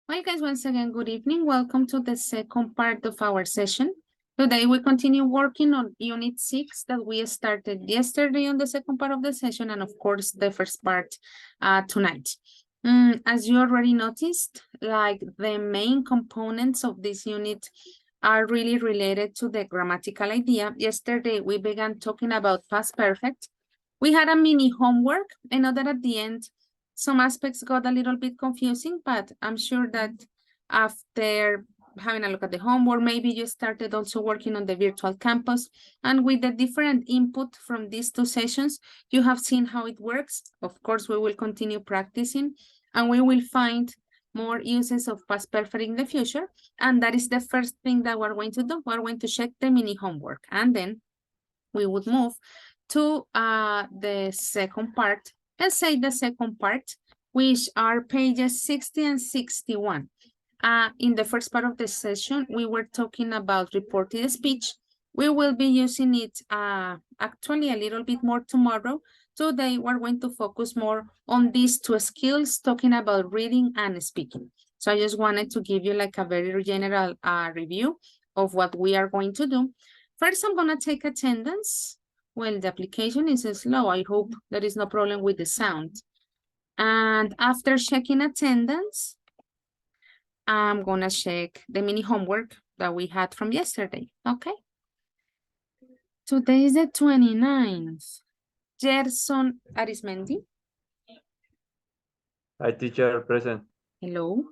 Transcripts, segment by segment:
Hi guys, once again, good evening. Welcome to the second part of our session. Today we continue working on Unit 6 that we started yesterday on the second part of the session, and of course the first part tonight. As you already noticed, like the main components of this unit are really related to the grammatical idea. Yesterday we began talking about past perfect. We had a mini homework. I know that at the end some aspects got a little bit confusing, but I'm sure that after having a look at the homework, maybe you started also working on the virtual campus, and with the different input from these two sessions, you have seen how it works. Of course, we will continue practicing, and we will find more uses of past perfect in the future, and that is the first thing that we're going to do. We're going to check the mini homework, and then we would move to the second part. Let's say the second part, which are pages 60 and 61. In the first part of the session, we were talking about reported speech. We will be using it actually a little bit more tomorrow. Today, we're going to focus more on these two skills, talking about reading and speaking. So I just wanted to give you like a very general review of what we are going to do. First, I'm going to take attendance. Well, the application is slow. I hope there is no problem with the sound. And after checking attendance, I'm going to check the mini homework that we had from yesterday. Okay. Today is the 29th. Gerson Arismendi. Hi, teacher, present. Hello.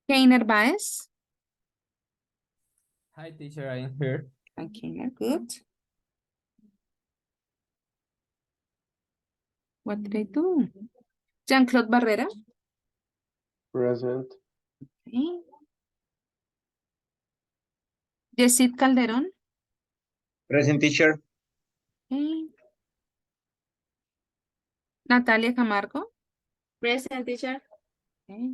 Keiner Baez. Hi, teacher, I am here. Hi, Keiner. Good. What did I do? Jean-Claude Barrera. Present. Okay. Yesid Calderon. Present, teacher. Okay. Natalia Camargo. Present, teacher. Okay.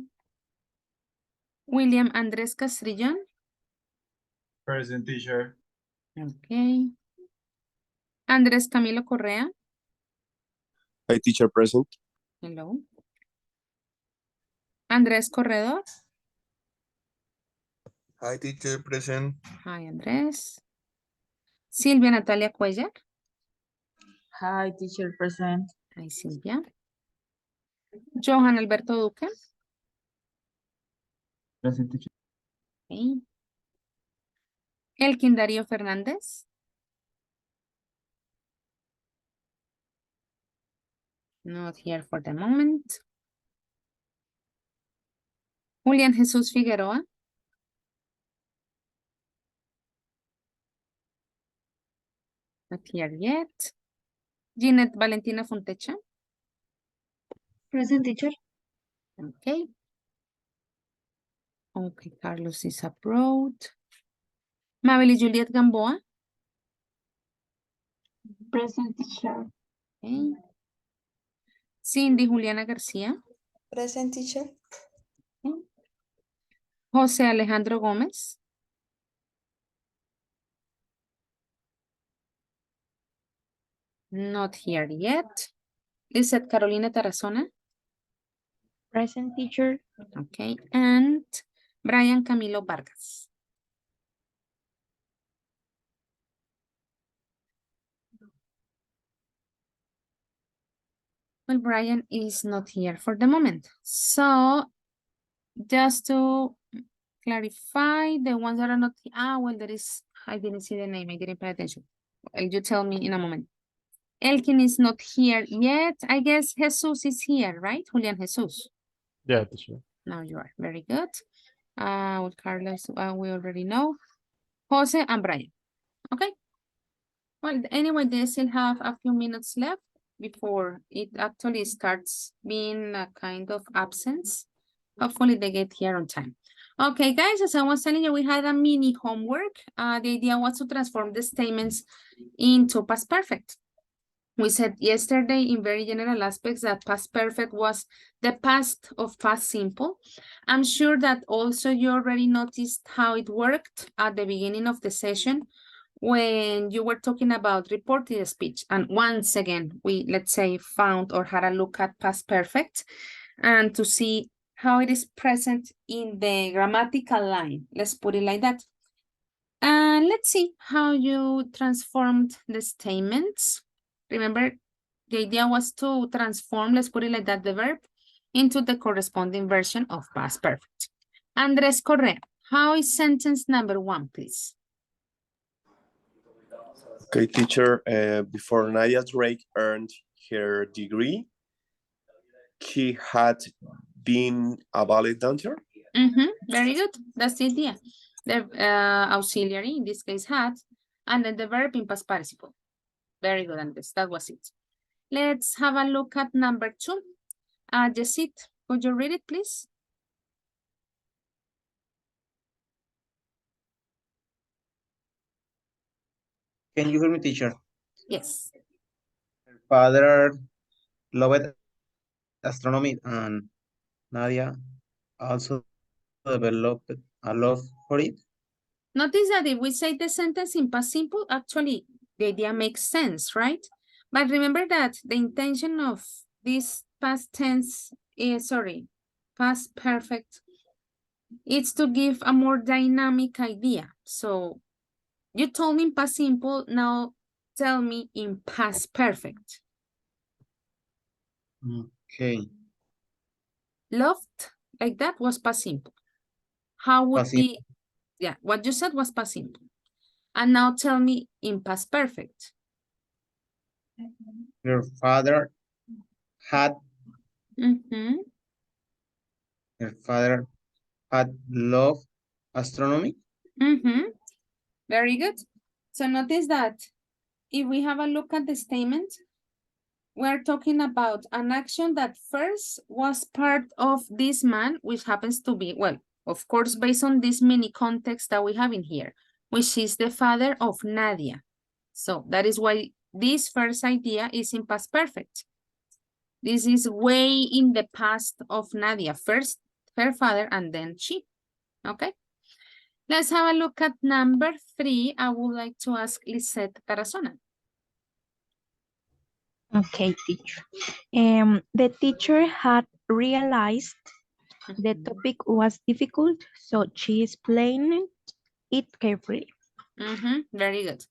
William Andrés Castrillón. Present, teacher. Okay. Andrés Camilo Correa. Hi, teacher, present. Hello. Andrés Corredor. Hi, teacher, present. Hi, Andrés. Silvia Natalia Cuellar. Hi, teacher, present. Hi, Silvia. Johan Alberto Duque. Present, teacher. Okay. Elkin Darío Fernández. Not here for the moment. Julián Jesús Figueroa. Not here yet. Ginette Valentina Fontecha. Present, teacher. Okay. Okay, Carlos is abroad. Mabel y Juliet Gamboa. Present, teacher. Okay. Cindy Juliana García. Present, teacher. Okay. José Alejandro Gómez. Not here yet. Lizeth Carolina Tarazona. Present, teacher. Okay. And Brian Camilo Vargas. Well, Brian is not here for the moment. So just to clarify, the ones that are not, well, there is, I didn't see the name, I didn't pay attention. You tell me in a moment. Elkin is not here yet. I guess Jesus is here, right? Julian Jesus. Yeah, teacher. Now you are, very good. With Carlos, we already know. Jose and Brian, okay? Well, anyway, they still have a few minutes left before it actually starts being a kind of absence. Hopefully they get here on time. Okay, guys, as I was telling you, we had a mini homework. The idea was to transform the statements into past perfect. We said yesterday in very general aspects that past perfect was the past of past simple. I'm sure that also you already noticed how it worked at the beginning of the session when you were talking about reported speech. And once again, we, let's say, found or had a look at past perfect and to see how it is present in the grammatical line. Let's put it like that. And let's see how you transformed the statements. Remember, the idea was to transform, let's put it like that, the verb into the corresponding version of past perfect. Andres Correa, how is sentence number 1, please? Okay, teacher. Before Nadia Drake earned her degree, she had been a ballet dancer. Very good. That's the idea. The auxiliary, in this case, had, and then the verb in past participle. Very good, Andres. That was it. Let's have a look at number 2. Jessit, could you read it, please? Can you hear me, teacher? Yes. Her father loved astronomy and Nadia also developed a love for it. Notice that if we say the sentence in past simple, actually, the idea makes sense, right? But remember that the intention of this past tense is, past perfect, it's to give a more dynamic idea. So you told me in past simple, now tell me in past perfect. Okay. Loved, like that, was past simple. How would Past be, yeah, what you said was past simple. And now tell me in past perfect. Her father had her father had loved astronomy. Very good. So notice that if we have a look at the statement, we're talking about an action that first was part of this man, which happens to be, well, of course, based on this mini context that we have in here, which is the father of Nadia. So that is why this first idea is in past perfect. This is way in the past of Nadia. First her father and then she. Okay. Let's have a look at number 3. I would like to ask Lisette Tarazona. Okay, teacher. The teacher had realized the topic was difficult, so she explained it carefully. Very good.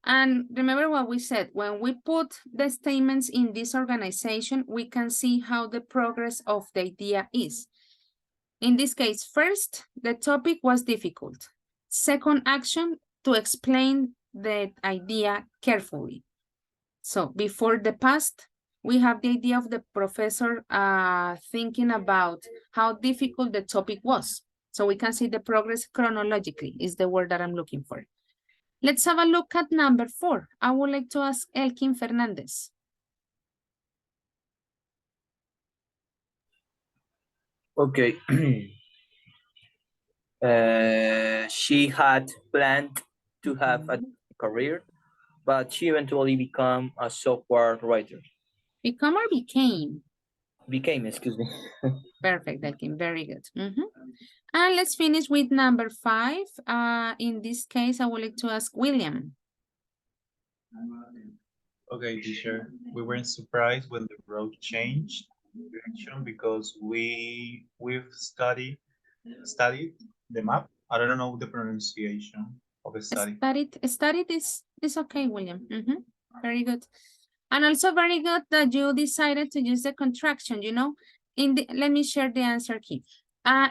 And remember what we said, when we put the statements in this organization, we can see how the progress of the idea is. In this case, first, the topic was difficult. Second action, to explain the idea carefully. So before the past, we have the idea of the professor thinking about how difficult the topic was. So we can see the progress chronologically is the word that I'm looking for. Let's have a look at number 4. I would like to ask Elkin Fernandez. Okay. She had planned to have a career, but she eventually became a software writer. Become or became? Became, excuse me. Perfect, Elkin. Very good. And let's finish with number 5. In this case, I would like to ask William. Okay, teacher. We weren't surprised when the road changed direction because we've studied the map. I don't know the pronunciation of the study. Studied is okay, William. Very good. And also very good that you decided to use the contraction, you know. Let me share the answer key.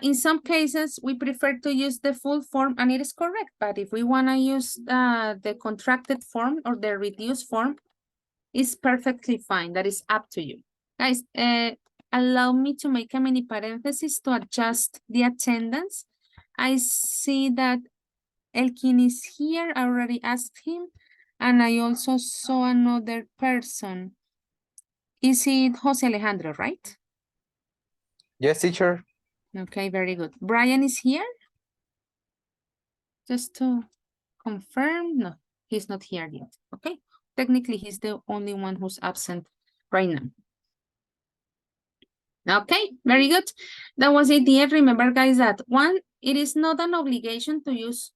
In some cases, we prefer to use the full form and it is correct. But if we want to use the contracted form or the reduced form, it's perfectly fine. That is up to you. Guys, allow me to make a mini parenthesis to adjust the attendance. I see that Elkin is here. I already asked him. And I also saw another person. Is it Jose Alejandro, right? Yes, teacher. Okay, very good. Brian is here? Just to confirm. No, he's not here yet. Okay. Technically, he's the only one who's absent right now. Okay, very good. That was it. Remember, guys, that one, it is not an obligation to use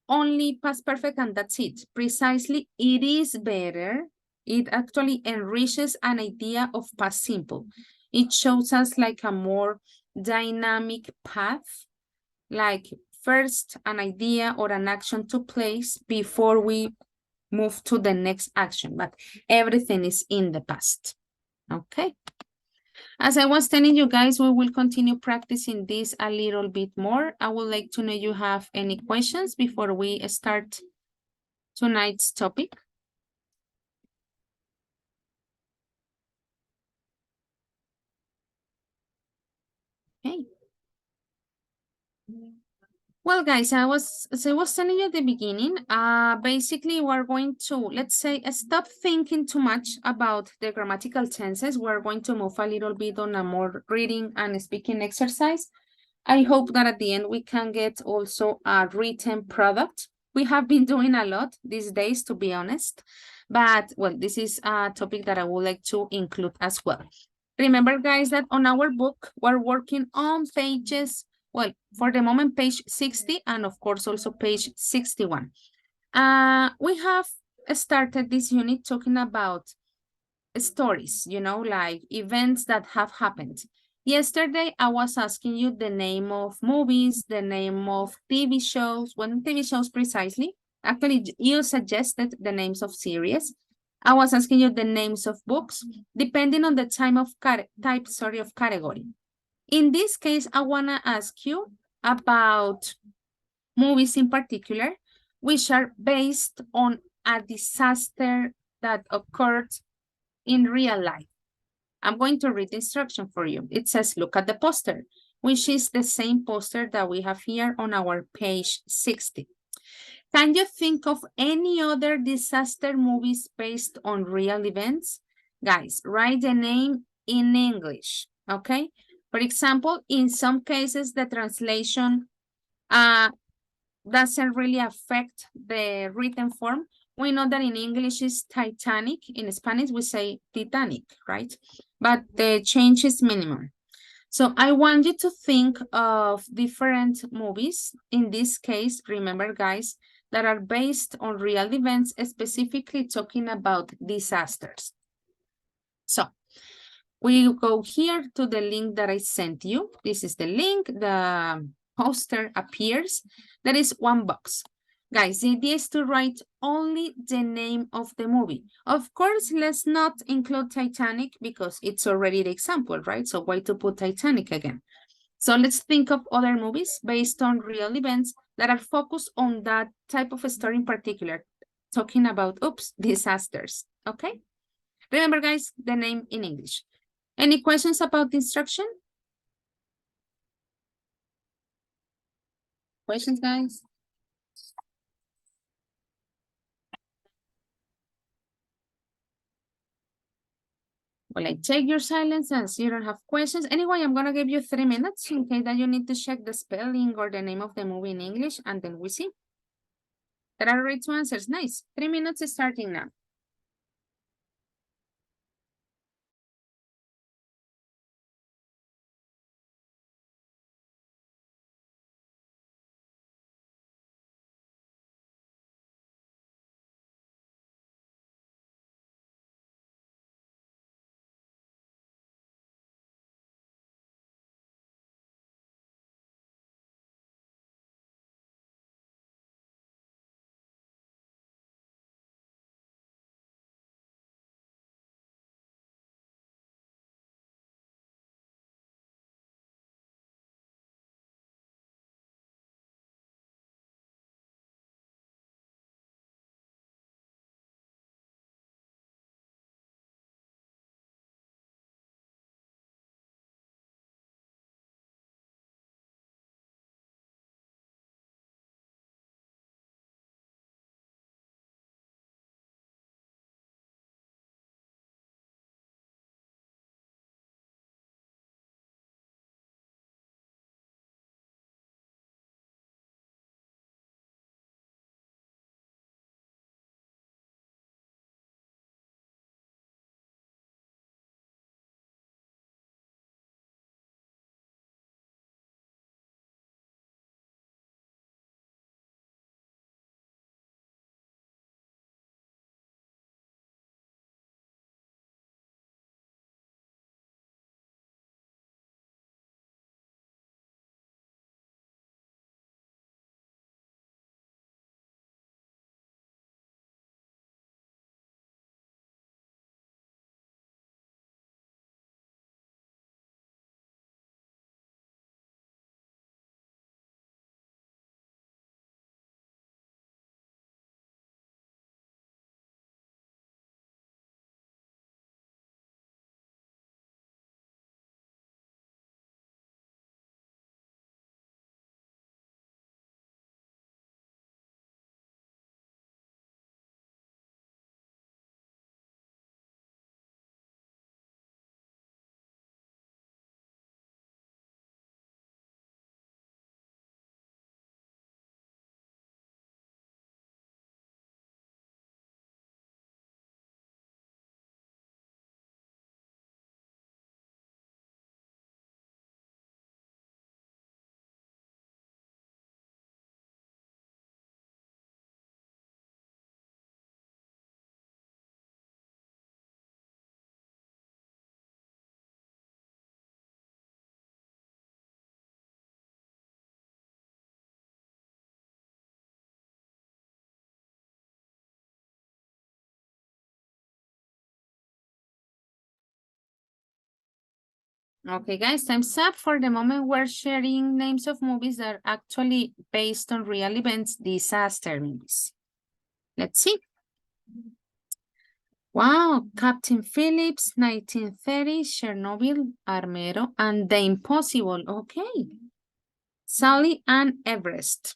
only past perfect and that's it. Precisely, it is better. It actually enriches an idea of past simple. It shows us like a more dynamic path, like first an idea or an action took place before we move to the next action, but everything is in the past. Okay. As I was telling you guys, we will continue practicing this a little bit more. I would like to know if you have any questions before we start tonight's topic. Okay. Well, guys, as I was telling you at the beginning, basically we're going to, let's say, stop thinking too much about the grammatical tenses. We're going to move a little bit on a more reading and speaking exercise. I hope that at the end we can get also a written product. We have been doing a lot these days, to be honest, but well, this is a topic that I would like to include as well. Remember, guys, that on our book, we're working on pages, well, for the moment, page 60, and of course, also page 61. We have started this unit talking about stories, you know, like events that have happened. Yesterday, I was asking you the name of movies, the name of TV shows, well, TV shows precisely. Actually, you suggested the names of series. I was asking you the names of books, depending on the type of category. In this case, I want to ask you about movies in particular, which are based on a disaster that occurred in real life. I'm going to read the instruction for you. It says, look at the poster, which is the same poster that we have here on our page 60. Can you think of any other disaster movies based on real events? Guys, write the name in English, okay? For example, in some cases, the translation doesn't really affect the written form. We know that in English is Titanic. In Spanish, we say Titanic, right? But the change is minimal. So I want you to think of different movies. In this case, remember, guys, that are based on real events, specifically talking about disasters. So we go here to the link that I sent you. This is the link. The poster appears. There is one box. Guys, the idea is to write only the name of the movie. Of course, let's not include Titanic because it's already the example, right? So why to put Titanic again? So let's think of other movies based on real events that are focused on that type of story in particular, talking about, disasters, okay? Remember, guys, the name in English. Any questions about the instruction? Questions, guys? Well, I check your silence as you don't have questions. Anyway, I'm going to give you 3 minutes in case that you need to check the spelling or the name of the movie in English, and then we see. There are right answers. Nice. 3 minutes starting now. Okay, guys, time's up. For the moment, we're sharing names of movies that are actually based on real events, disaster movies. Let's see. Wow, Captain Phillips, 1930, Chernobyl, Armero, and The Impossible. Okay. Sally and Everest.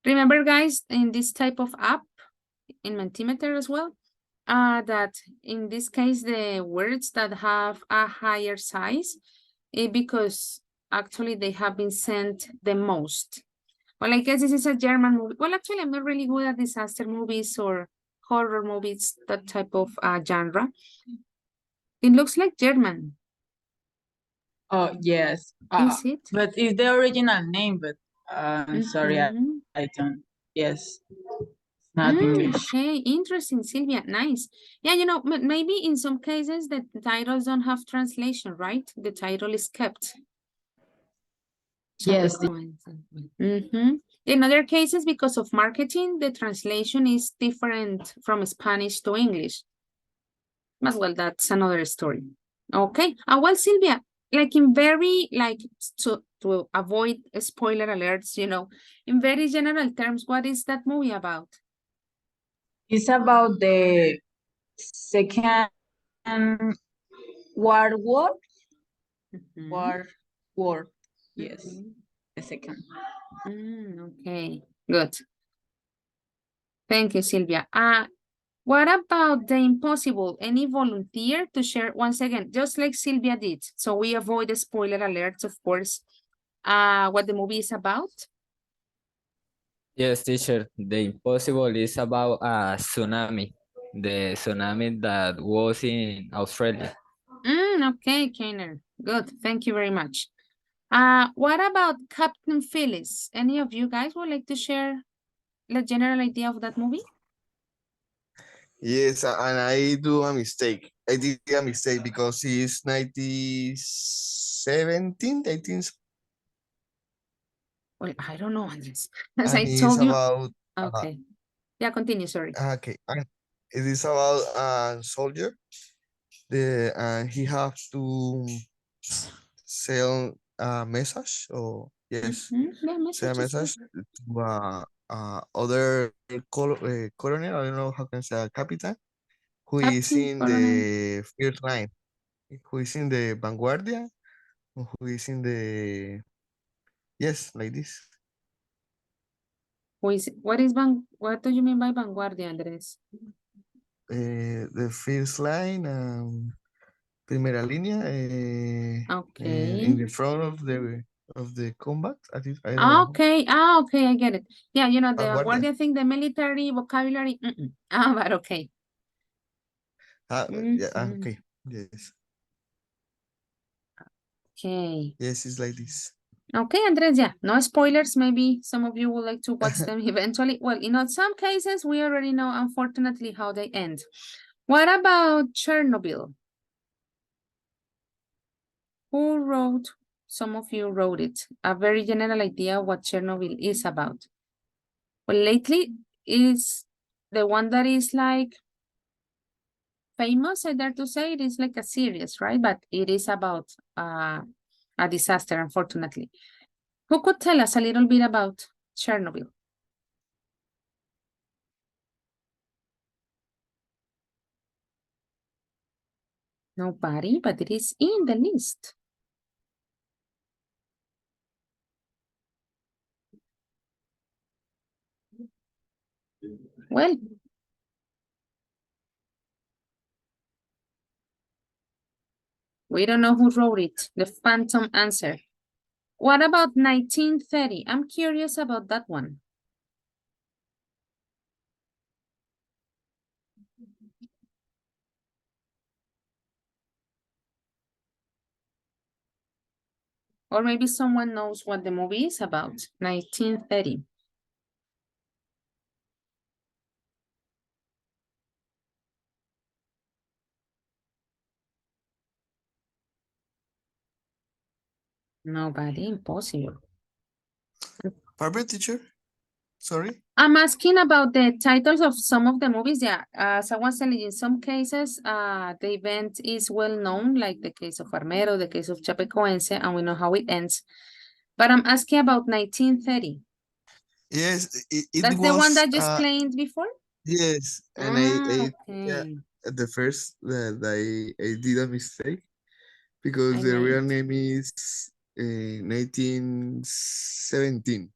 Remember, guys, in this type of app, in Mentimeter as well, that in this case, the words that have a higher size, because actually they have been sent the most. Well, I guess this is a German movie. Well, actually, I'm not really good at disaster movies or horror movies, that type of genre. It looks like German. Oh, yes. Is it? But it's the original name, but I'm sorry, Mhm. I don't. Yes, not English. Okay, interesting, Sylvia. Nice. Yeah, you know, maybe in some cases the titles don't have translation, right? The title is kept. Yes. In other cases, because of marketing, the translation is different from Spanish to English. But well, that's another story. Okay. Well, Sylvia, like in very, like to avoid spoiler alerts, you know, in very general terms, what is that movie about? It's about the Second World War. Mhm. War. Yes, Mhm. the second. Okay, good. Thank you, Sylvia. What about The Impossible? Any volunteer to share once again, just like Sylvia did, so we avoid the spoiler alerts, of course, what the movie is about? Yes, teacher. The Impossible is about a tsunami. The tsunami that was in Australia. Okay, Kenner. Good. Thank you very much. What about Captain Phyllis? Any of you guys would like to share the general idea of that movie? Yes, and I do a mistake. I did a mistake because it's 1917, 18, Well, I don't know, Andres. As and I it's told you. about Okay. Yeah, continue, sorry. okay, and it is about a soldier. And he has to sell a message, or yes, Yeah, sell a messages. message to other colonel. I don't know how can I say captain who is Captain, in Colonel. the first line, who is in the vanguardia, who is in the yes, like this. What do you mean by vanguardia, Andres? The first line, primera línea, in Okay. the front of the combat. I don't know. Okay. Okay, I get it. Yeah, you know, the Vanguardia. vanguardia thing, the military vocabulary. But okay. Yeah, Mhm. okay. Yes. Okay. Yes, it's like this. Okay, Andres, yeah, no spoilers. Maybe some of you would like to watch them eventually. Well, you know, some cases we already know, unfortunately, how they end. What about Chernobyl? Who wrote? Some of you wrote it. A very general idea what Chernobyl is about. Well, lately is the one that is like famous, I dare to say. It is like a series, right? But it is about a disaster, unfortunately. Who could tell us a little bit about Chernobyl? Nobody, but it is in the list. Well, we don't know who wrote it. The phantom answer. What about 1930? I'm curious about that one. Or maybe someone knows what the movie is about. 1930. Nobody, impossible. Pardon, teacher? Sorry? I'm asking about the titles of some of the movies. Yeah, as I was telling you, in some cases, the event is well known, like the case of Armero, the case of Chapecoense, and we know how it ends. But I'm asking about 1930. Yes, it That's the one was that you explained before? yes, and yeah, Okay. at the first that I did a mistake because I the real made. name is 1917.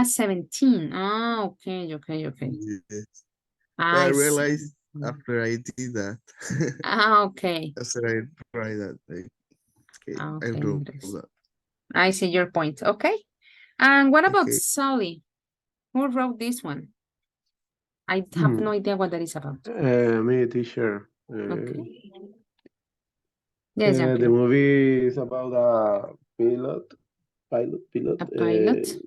17. Okay, okay. Yes. But I I see. realized after I did that, Okay. after I tried that, okay, I Okay, wrote Andres. that. I see your point. Okay. And what about Okay. Sully? Who wrote this one? I have no idea what that is about. Me, teacher. Okay. Yes, The Jean-Claude. movie is about a pilot, A pilot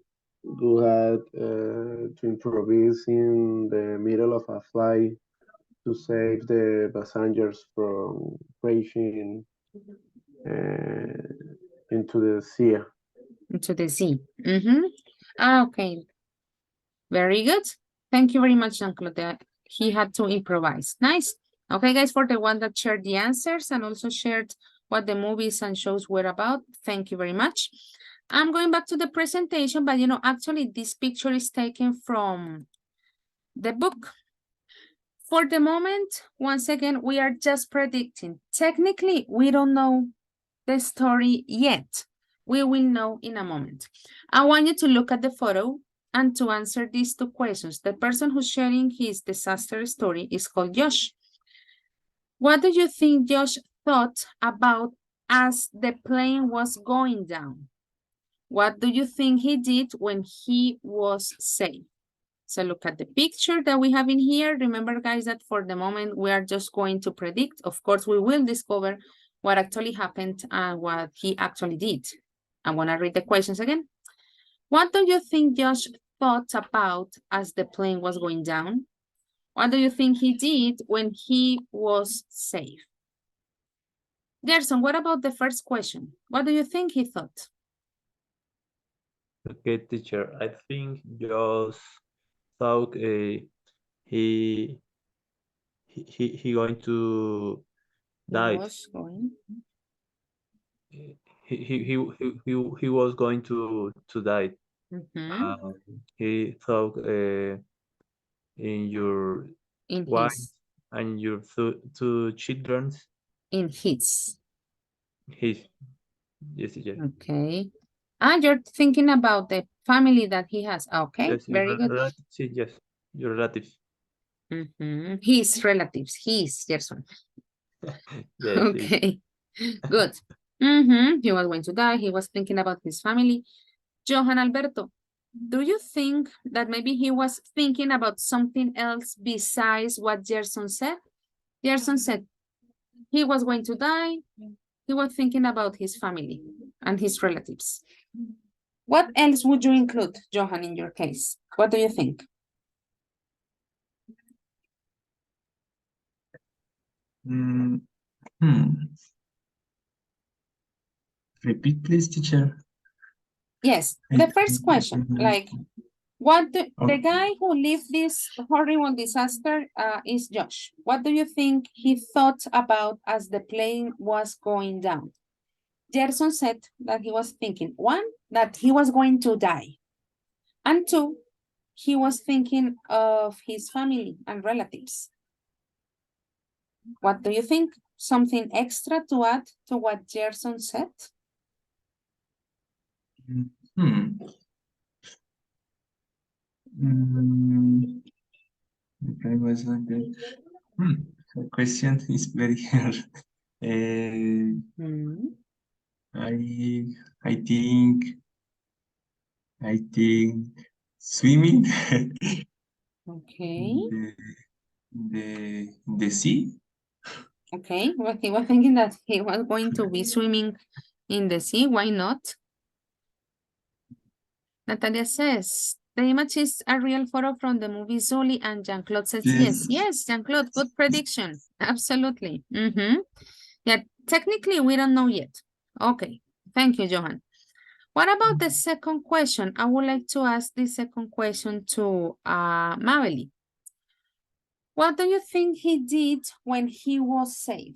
who had to improvise in the middle of a flight to save the passengers from crashing into the sea. into the sea. Okay. Very good. Thank you very much, Jean-Claude. He had to improvise. Nice. Okay, guys, for the one that shared the answers and also shared what the movies and shows were about, thank you very much. I'm going back to the presentation, but actually this picture is taken from the book. For the moment, once again, we are just predicting. Technically, we don't know the story yet. We will know in a moment. I want you to look at the photo and to answer these two questions. The person who's sharing his disaster story is called Josh. What do you think Josh thought about as the plane was going down? What do you think he did when he was safe? So look at the picture that we have in here. Remember, guys, that for the moment, we are just going to predict. Of course, we will discover what actually happened and what he actually did. I want to read the questions again. What do you think Josh thought about as the plane was going down? What do you think he did when he was safe? Gerson, what about the first question? What do you think he thought? Okay, teacher. I think just thought he going to die. Was going. He was going to die. He thought in your In wife his. and your two children. In his. His. Yes, teacher. Okay. You're thinking about the family that he has. Okay, Yes, very good. Yes, your relatives. His relatives, his, Gerson. Yes. Okay, good. He was going to die. He was thinking about his family. Johan Alberto, do you think that maybe he was thinking about something else besides what Gerson said? Gerson said he was going to die. He was thinking about his family and his relatives. What else would you include, Johan, in your case? What do you think? Repeat, please, teacher. Yes, the first question, like, what the guy who lived this horrible disaster is Josh. What do you think he thought about as the plane was going down? Gerson said that he was thinking, one, that he was going to die. And two, he was thinking of his family and relatives. What do you think? Something extra to add to what Gerson said? The was like that. The question is very hard. I think swimming. Okay. The sea. Okay, well, he was thinking that he was going to be swimming in the sea. Why not? Natalia says, the image is a real photo from the movie Zully, and Jean-Claude says, yes, Jean-Claude, good prediction. Absolutely. Yeah, technically, we don't know yet. Okay, thank you, Johan. What about the second question? I would like to ask the second question to Mabel. What do you think he did when he was safe?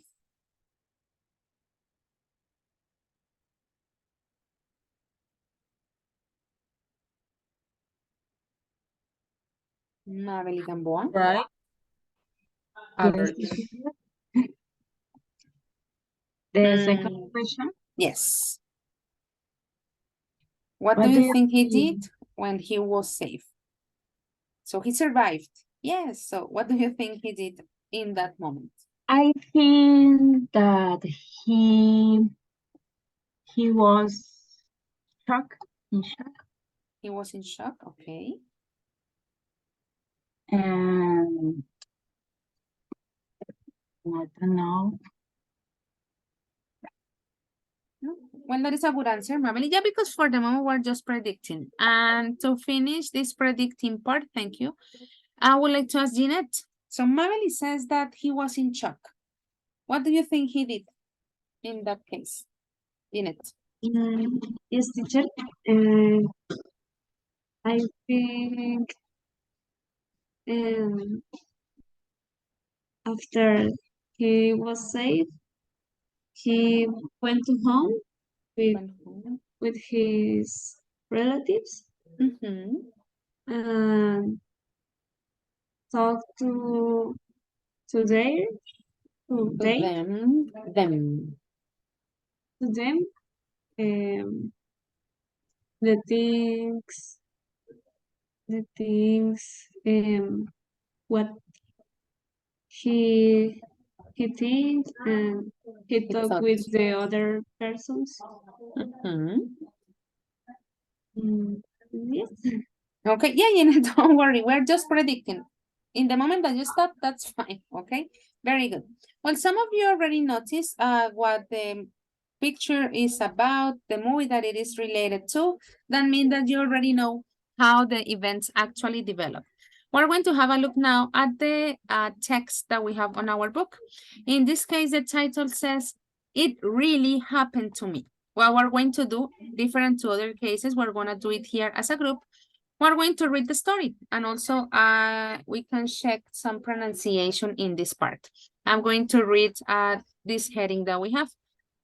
Mabel Gamboa. Right? Alert. The second question. Yes. What do you think he did when he was safe? So he survived. Yes. So what do you think he did in that moment? I think that he was in shock, He was in shock. Okay. and I don't know. Well, that is a good answer, Mabel. Yeah, because for the moment we're just predicting. And to finish this predicting part, thank you, I would like to ask Jeanette. So Mabel says that he was in shock. What do you think he did in that case, Jeanette? Yes, teacher. I think after he was safe, he went to home with his relatives and talked to their to they them. to them the things what he thinks and he talked with the other persons. Yes. Okay, yeah, you know, don't worry. We're just predicting. In the moment that you stop, that's fine. Okay, very good. Well, some of you already noticed what the picture is about, the movie that it is related to. That means that you already know how the events actually develop. We're going to have a look now at the text that we have on our book. In this case, the title says, "It really happened to me." What we're going to do, different to other cases, we're going to do it here as a group. We're going to read the story, and also we can check some pronunciation in this part. I'm going to read this heading that we have.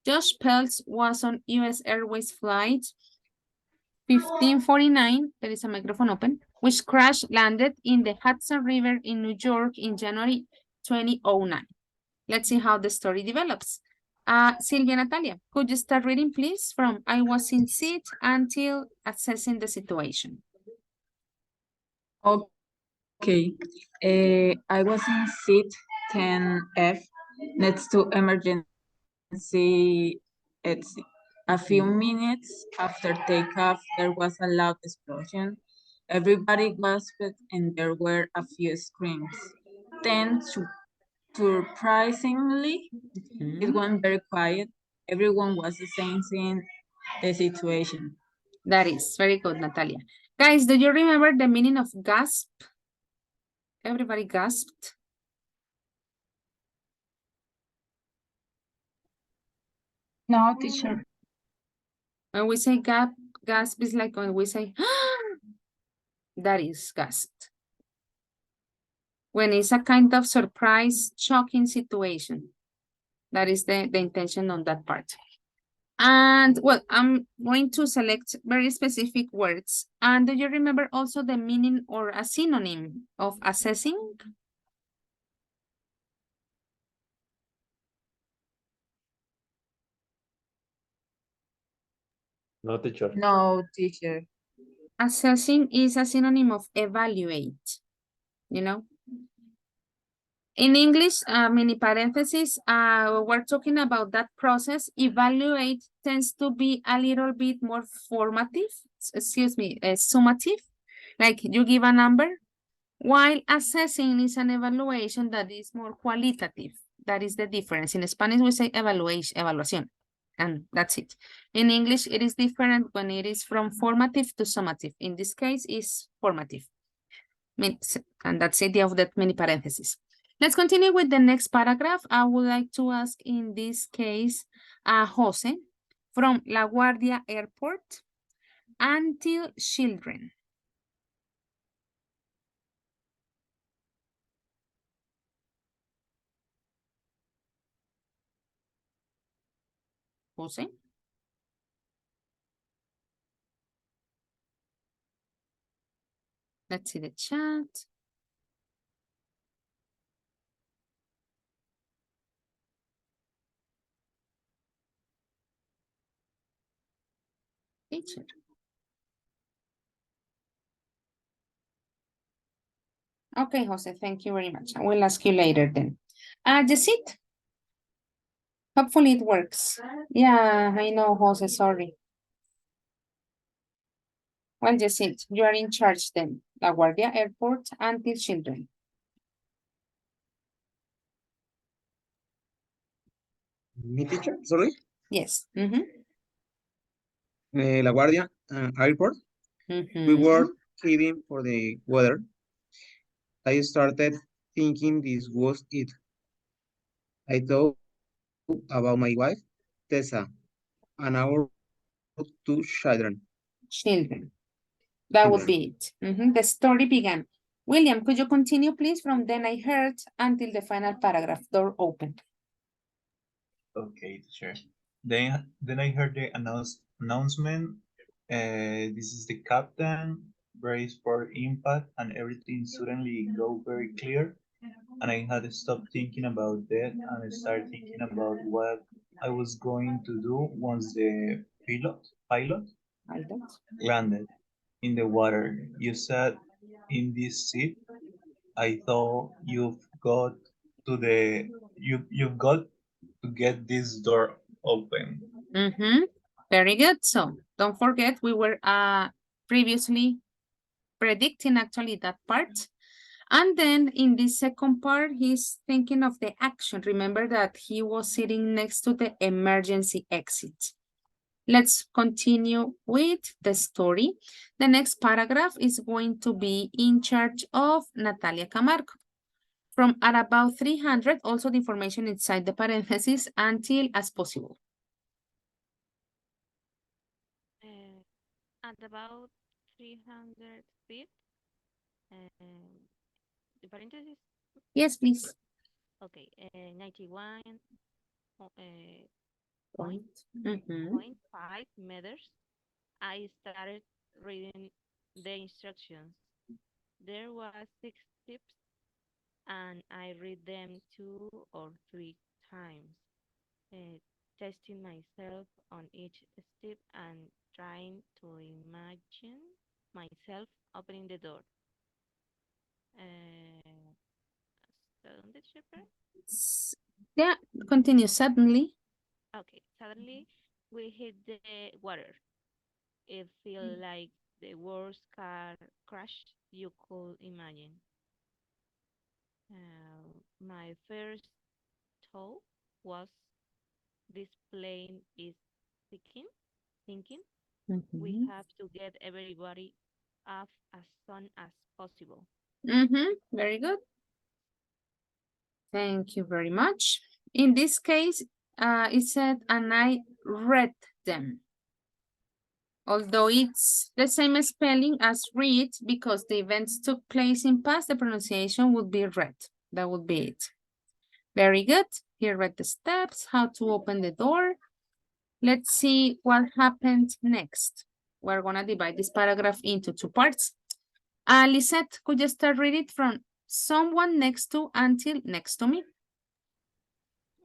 Josh Peltz was on U.S. Airways flight 1549, there is a microphone open, which crash landed in the Hudson River in New York in January 2009. Let's see how the story develops. Sylvia Natalia, could you start reading, please, from I was in seat until assessing the situation. Okay. I was in seat 10F next to emergency exit. A few minutes after takeoff, there was a loud explosion. Everybody gasped and there were a few screams. Then, surprisingly, it went very quiet. Everyone was sensing the situation. That is very good, Natalia. Guys, do you remember the meaning of gasp? Everybody gasped. No, teacher. When we say gasp is like when we say, that is gasp. When it's a kind of surprise, shocking situation. That is the intention on that part. And well, I'm going to select very specific words. And do you remember also the meaning or a synonym of assessing? No, teacher. No, teacher. Assessing is a synonym of evaluate, you know? In English, mini parentheses, we're talking about that process. Evaluate tends to be a little bit more formative, summative, like you give a number, while assessing is an evaluation that is more qualitative. That is the difference. In Spanish, we say evaluación, and that's it. In English, it is different when it is from formative to summative. In this case, it's formative. And that's the idea of that many parentheses. Let's continue with the next paragraph. I would like to ask in this case, Jose from La Guardia Airport. until children. Jose? Let's see the chat. Teacher. Okay, Jose, thank you very much. I will ask you later then. Jessit? Hopefully it works. Yeah, I know, Jose, sorry. Well, Jessit, you are in charge then. La Guardia Airport until children. Me teacher, sorry. Yes. La Guardia Airport. We were heading for the weather. I started thinking this was it. I thought about my wife, Tessa, and our two children. That would be it. The story began. William, could you continue, please, from then I heard until the final paragraph, door opened. Okay, sure. Then I heard the announcement. This is the captain. Brace for impact, and everything suddenly go very clear. And I had to stop thinking about that and start thinking about what I was going to do once the pilot landed in the water. You said in this seat. I thought you've got to get this door open. Very good. So don't forget we were previously predicting actually that part. And then in the second part, he's thinking of the action. Remember that he was sitting next to the emergency exit. Let's continue with the story. The next paragraph is going to be in charge of Natalia Camargo. From at about 300, also the information inside the parentheses, until as possible. At about 300 feet, the parentheses? Yes, please. Okay, 91 Point. 0.5 meters, I started reading the instructions. There were 6 tips, and I read them 2 or 3 times, testing myself on each step and trying to imagine myself opening the door. Yeah, continue suddenly. Okay, suddenly we hit the water. It felt like the worst car crash you could imagine. My first thought was, this plane is thinking. We have to get everybody off as soon as possible. Very good. Thank you very much. In this case, it said, and I read them. Although it's the same spelling as read, because the events took place in past, the pronunciation would be read. That would be it. Very good. Here read the steps, how to open the door. Let's see what happened next. We're gonna divide this paragraph into 2 parts. Lisette, could you start reading from someone next to until next to me?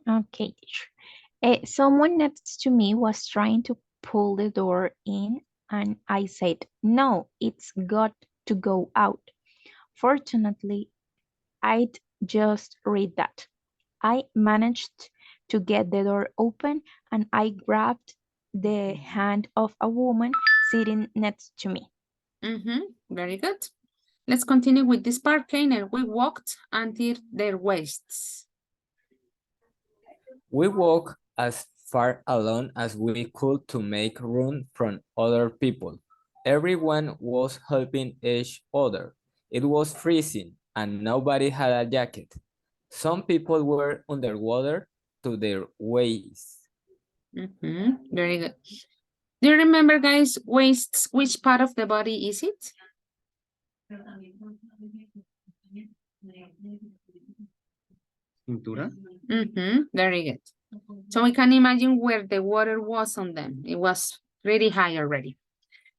Okay, teacher. Someone next to me was trying to pull the door in, and I said, no, it's got to go out. Fortunately, I'd just read that. I managed to get the door open, and I grabbed the hand of a woman sitting next to me. Very good. Let's continue with this part, Kainer. We walked until their waists. We walked as far along as we could to make room for other people. Everyone was helping each other. It was freezing and nobody had a jacket. Some people were underwater to their waists. Very good. Do you remember, guys, wastes, which part of the body is it? Cintura. Very good. So we can imagine where the water was on them. It was pretty high already.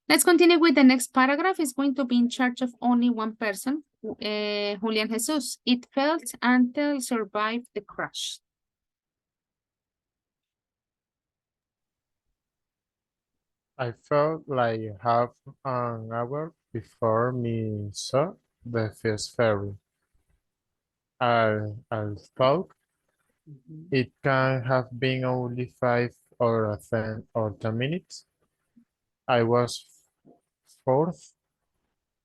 Let's continue with the next paragraph. It's going to be in charge of only one person, Julian Jesus. It felt until survived the crash. I felt like half an hour before me saw the first ferry. I thought it can have been only 5 or 10 minutes. I was forced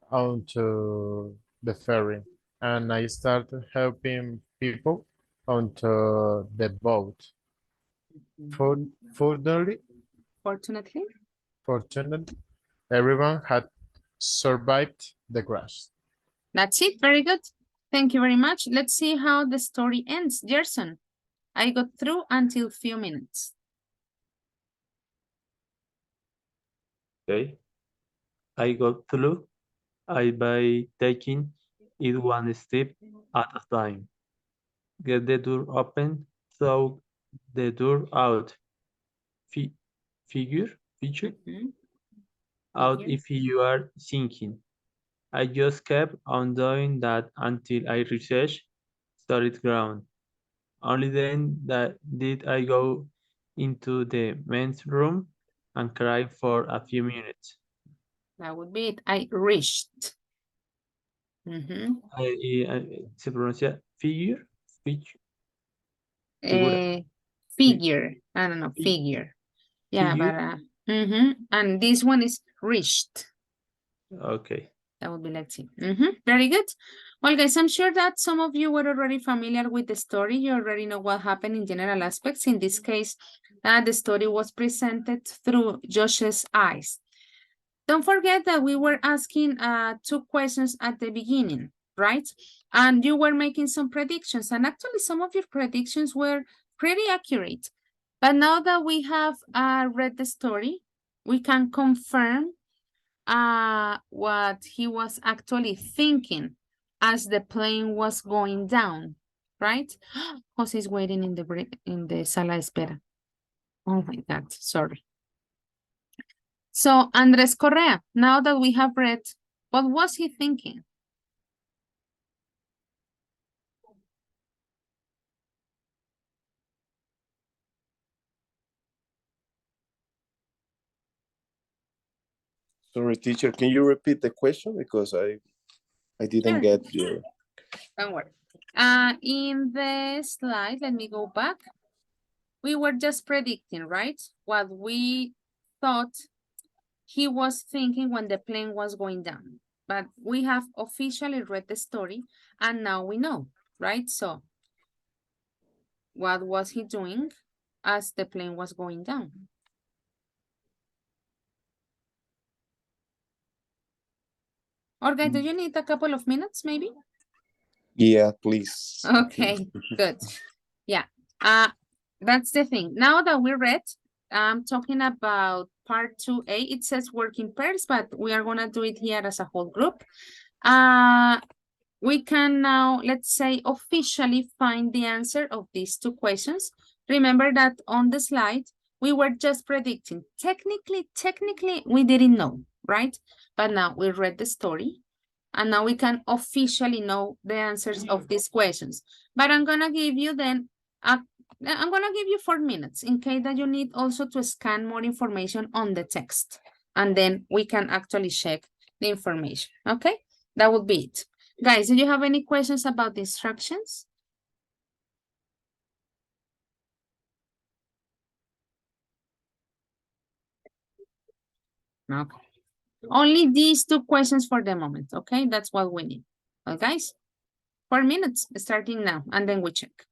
onto the ferry and I started helping people onto the boat. Fortunately, fortunately, everyone had survived the crash. That's it. Very good. Thank you very much. Let's see how the story ends. Gerson, I got through until few minutes. Okay. I got through by taking it one step at a time. Get the door open, throw the door out. Feature out if you are thinking. I just kept on doing that until I reached solid ground. Only then did I go into the men's room and cry for a few minutes. That would be it. I reached. Se pronuncia figure, Figure. I don't know, figure. Yeah, figure? but and this one is reached. Okay. That would be let's see. Very good. Well, guys, I'm sure that some of you were already familiar with the story. You already know what happened in general aspects. In this case, the story was presented through Josh's eyes. Don't forget that we were asking 2 questions at the beginning, right? And you were making some predictions. And actually, some of your predictions were pretty accurate. But now that we have read the story, we can confirm what he was actually thinking as the plane was going down, right? Jose is waiting in the sala de espera. Oh my God, sorry. So Andres Correa, now that we have read, what was he thinking? Sorry, teacher, can you repeat the question? Because I didn't get your... Don't worry. In the slide, let me go back. We were just predicting, right? What we thought he was thinking when the plane was going down. But we have officially read the story and now we know, right? So what was he doing as the plane was going down? Okay, do you need a couple of minutes maybe? Yeah, please. Okay, good. Yeah, that's the thing. Now that we read, I'm talking about part 2A. It says work in pairs, but we are gonna do it here as a whole group. We can now, let's say, officially find the answer of these 2 questions. Remember that on the slide, we were just predicting. Technically, we didn't know, right? But now we read the story. And now we can officially know the answers of these questions. But I'm gonna give you then, I'm gonna give you 4 minutes in case that you need also to scan more information on the text. And then we can actually check the information, okay? That would be it. Guys, do you have any questions about the instructions? Okay. Only these 2 questions for the moment, okay? That's what we need. Well, guys, 4 minutes starting now, and then we check.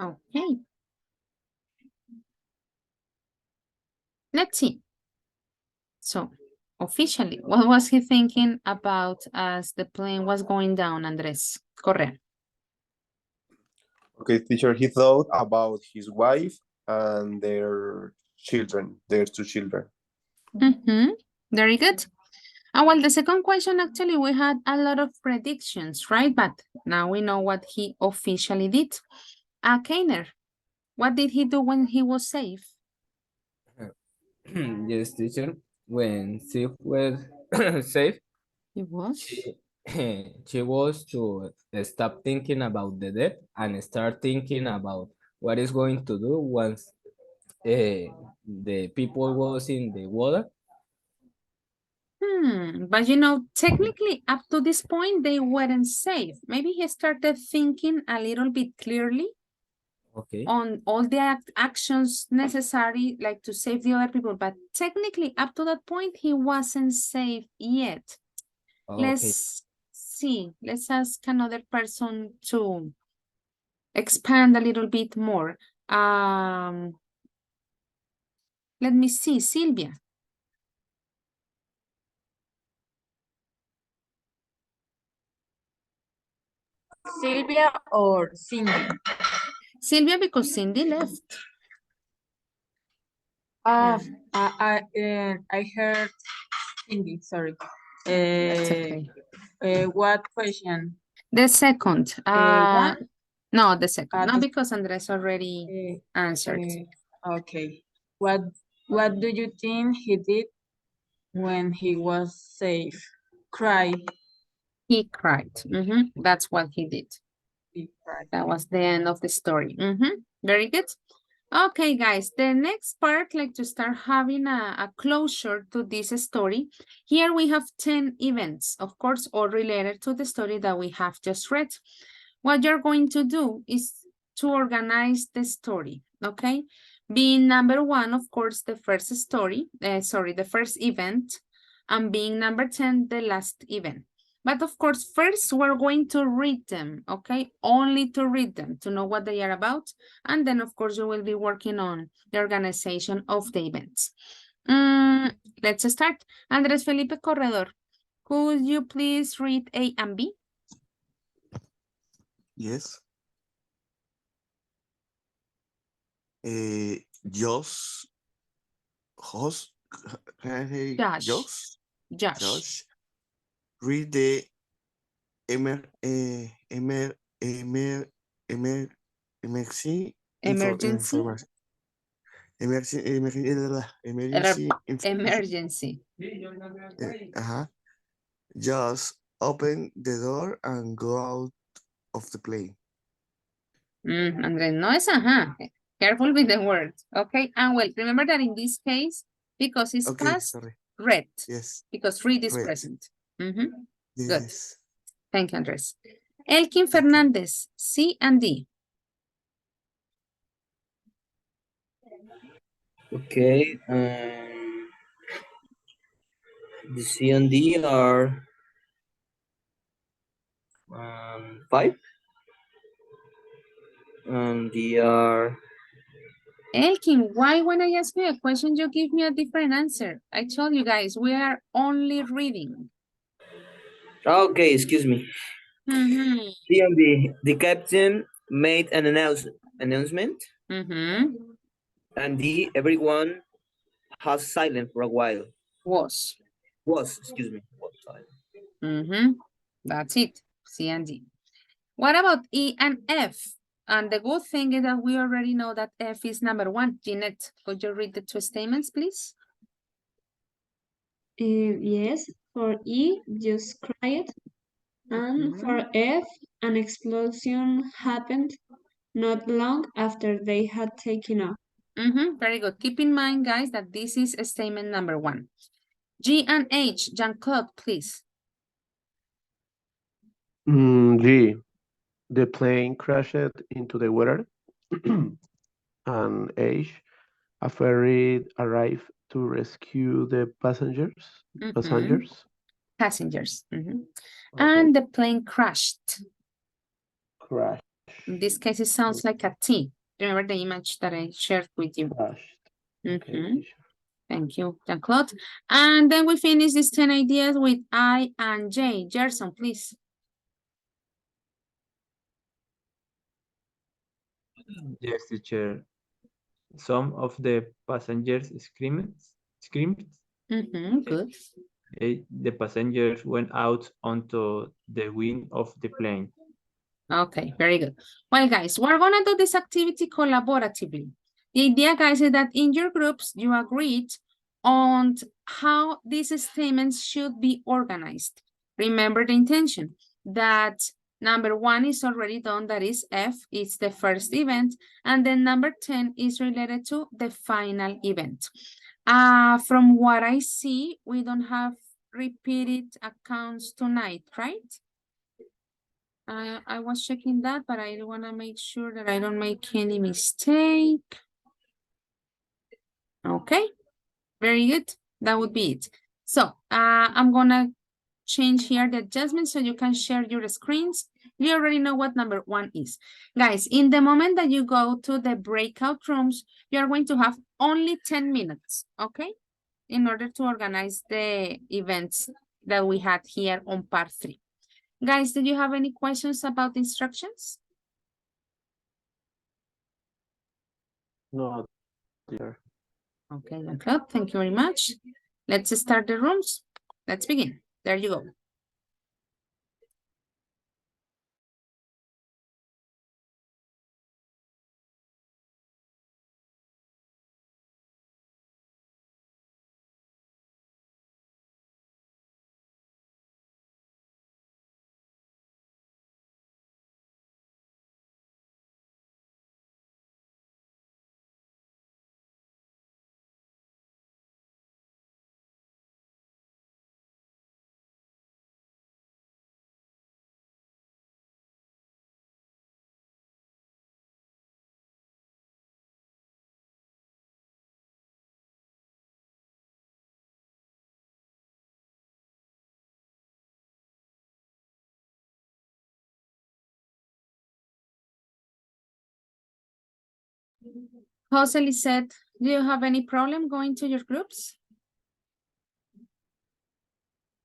Okay. Let's see. So, officially, what was he thinking about as the plane was going down, Andres Correa? Okay, teacher, he thought about his wife and their children, their two children. Very good. Well, the second question, actually, we had a lot of predictions, right? But now we know what he officially did. Keiner, what did he do when he was safe? Yes, teacher. When she was safe, He was? she was to stop thinking about the death and start thinking about what is going to do once the people was in the water. But technically up to this point, they weren't safe. Maybe he started thinking a little bit clearly on all the actions necessary, like to save the other people. But technically up to that point, he wasn't safe yet. Let's see. Let's ask another person to expand a little bit more. Let me see, Sylvia. Sylvia or Cindy? Sylvia, because Cindy left. I heard Cindy, sorry. That's okay. What question? The second. One? No, the second. No, because Andres already answered. Okay. What do you think he did when he was safe? Cry. He cried. That's what he did. He cried. That was the end of the story. Very good. Okay, guys, the next part, like to start having a closure to this story. Here we have 10 events, of course, all related to the story that we have just read. What you're going to do is to organize the story, okay? Being number 1, of course, the first story, the first event, and being number 10, the last event. But of course, first we're going to read them, okay? Only to read them, to know what they are about. And then, of course, you will be working on the organization of the events. Let's start. Andres Felipe Corredor, could you please read A and B? Yes. Josh, host, Josh. Read the emergency Emergency. Just open the door and go out of the plane. Andres, no es Careful with the words, okay? And well, remember that in this case, because it's past, read. Yes. Because read is read. Present. Yes. Good. Thank you, Andres. Elkin Fernandez, C and D. Okay. The C and D are 5. And they are... Elkin, why when I ask you a question, you give me a different answer? I told you guys, we are only reading. Okay, excuse me. C and D, the captain made an announcement. And D, everyone has silent for a while. Was, excuse me. Was silent. That's it, C and D. What about E and F? And the good thing is that we already know that F is number 1. Jeanette, could you read the 2 statements, please? Yes, for E, just cried. And for F, an explosion happened not long after they had taken off. Very good. Keep in mind, guys, that this is statement number 1. G and H, Jean-Claude, please. G, the plane crashed into the water. And H, a ferry arrived to rescue the passengers. Passengers. And the plane crashed. In this case, it sounds like a T. Remember the image that I shared with you? Okay, Thank you, Jean-Claude. And then we finish these 10 ideas with I and J. Gerson, please. Yes, teacher. Some of the passengers screamed. Good. The passengers went out onto the wing of the plane. Okay, very good. Well, guys, we're gonna do this activity collaboratively. The idea, guys, is that in your groups, you agreed on how these statements should be organized. Remember the intention that number 1 is already done, that is F, it's the first event, and then number 10 is related to the final event. From what I see, we don't have repeated accounts tonight, right? I was checking that, but I want to make sure that I don't make any mistake. Okay, very good. That would be it. So I'm going to change here the adjustment so you can share your screens. You already know what number 1 is. Guys, in the moment that you go to the breakout rooms, you are going to have only 10 minutes, okay? In order to organize the events that we had here on part 3. Guys, do you have any questions about the instructions? No, dear. Okay, Jean-Claude, thank you very much. Let's start the rooms. Let's begin. There you go. Jose Lisette, do you have any problem going to your groups?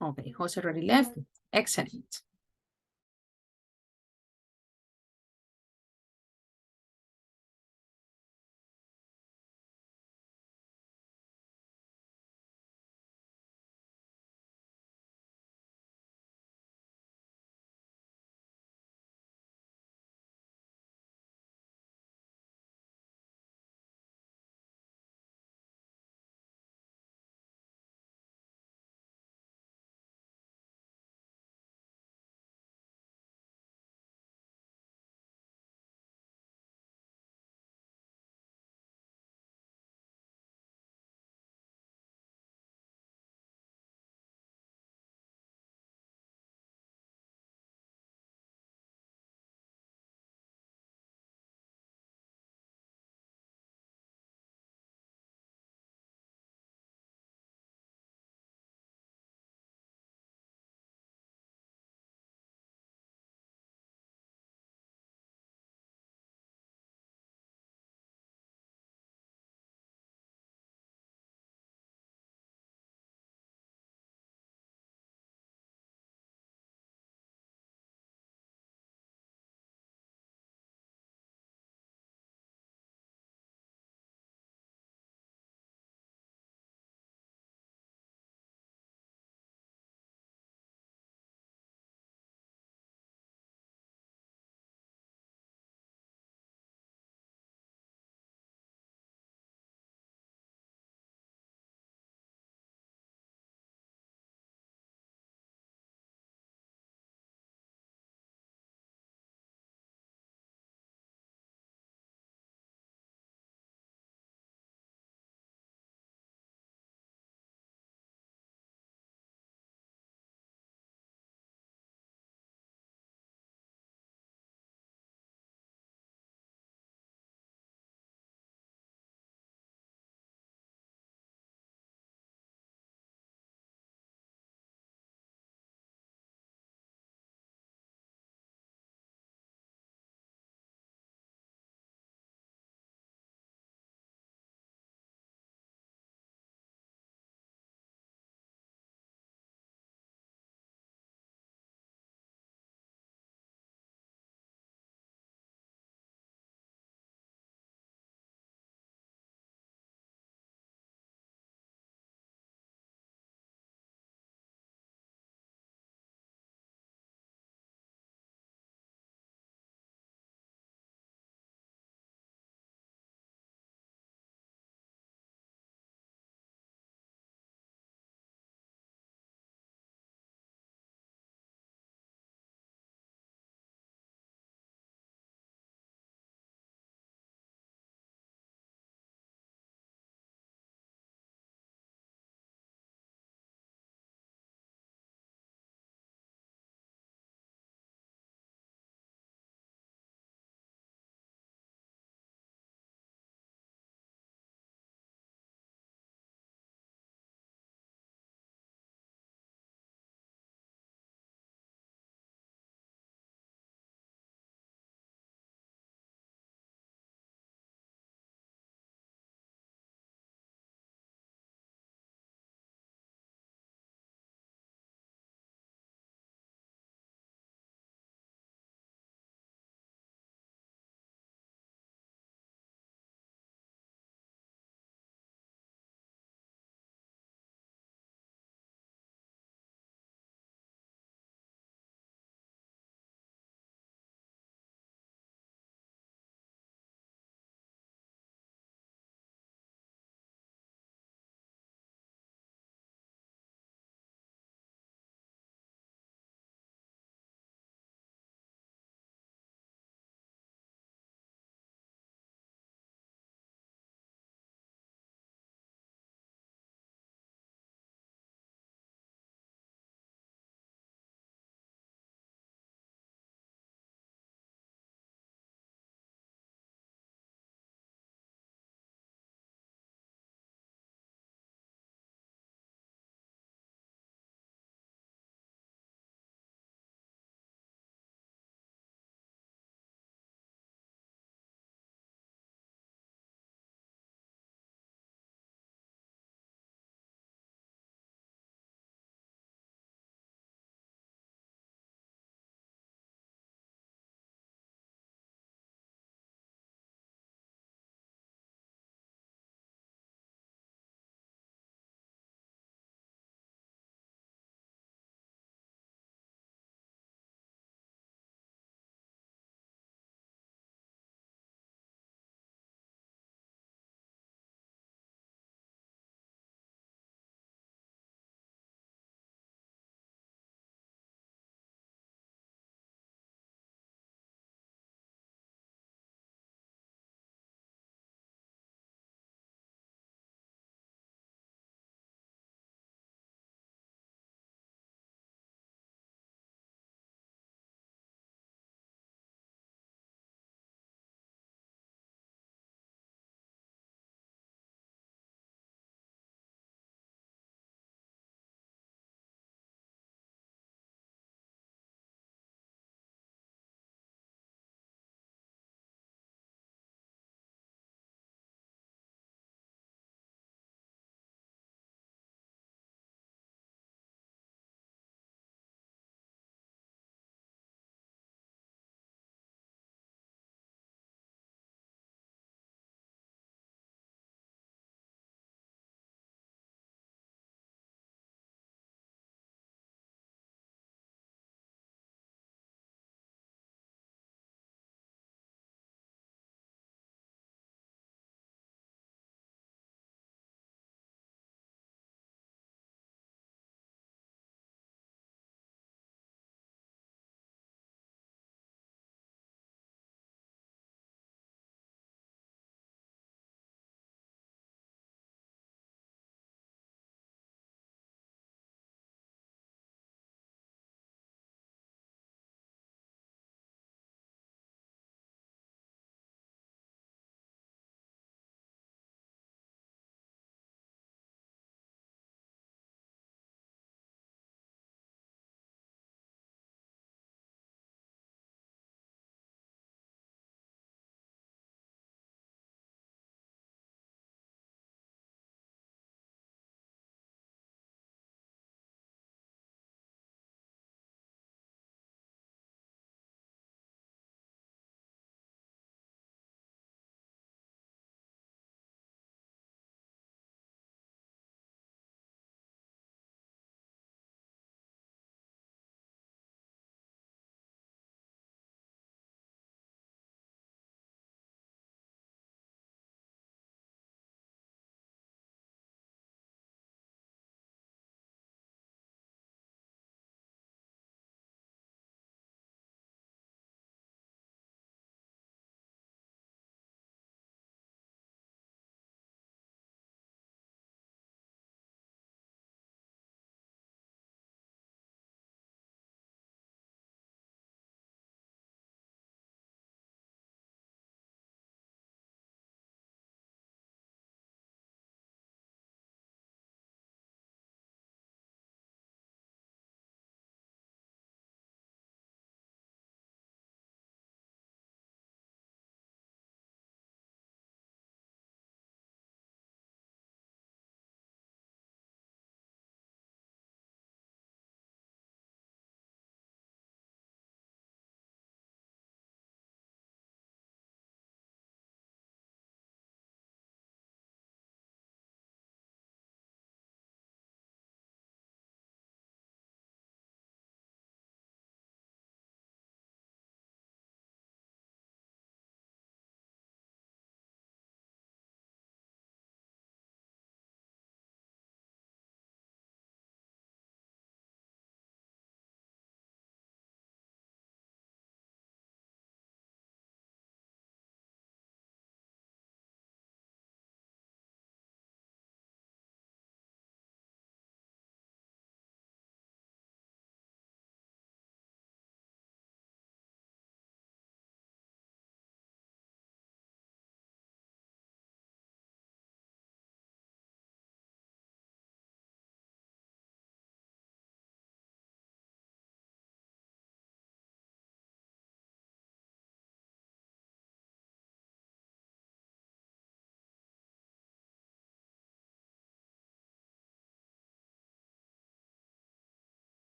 Okay, Jose already left. Excellent.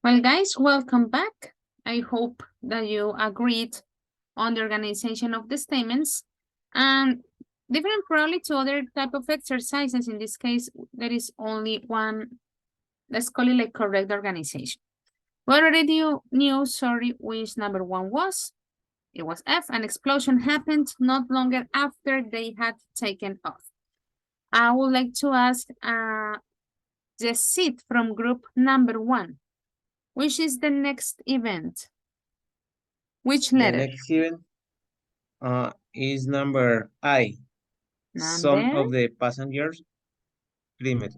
Well, guys, welcome back. I hope that you agreed on the organization of the statements and different probably to other type of exercises. In this case, there is only one, let's call it like correct organization. We already knew, sorry, which number one was. It was F. An explosion happened not longer after they had taken off. I would like to ask Jessit from group number one. Which is the next event? Which The letter? next event is number I. Some Number? of the passengers screamed.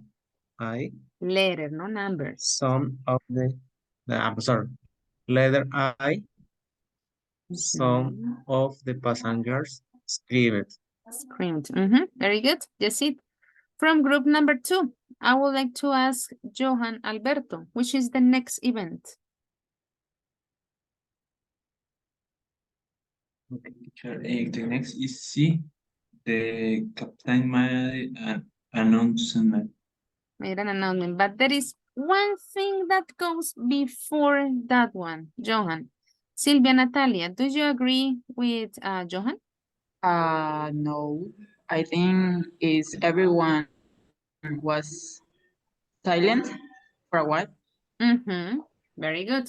I. Letter, no number. Some of the, I'm sorry, letter I. Some of the passengers screamed. Screamed. Very good. That's it. From group number two, I would like to ask Johan Alberto, which is the next event? Okay, teacher. The next is C. The captain made an announcement. Made an announcement, but there is one thing that goes before that one, Johan. Silvia Natalia, do you agree with Johan? No, I think is everyone was silent for a while. Very good.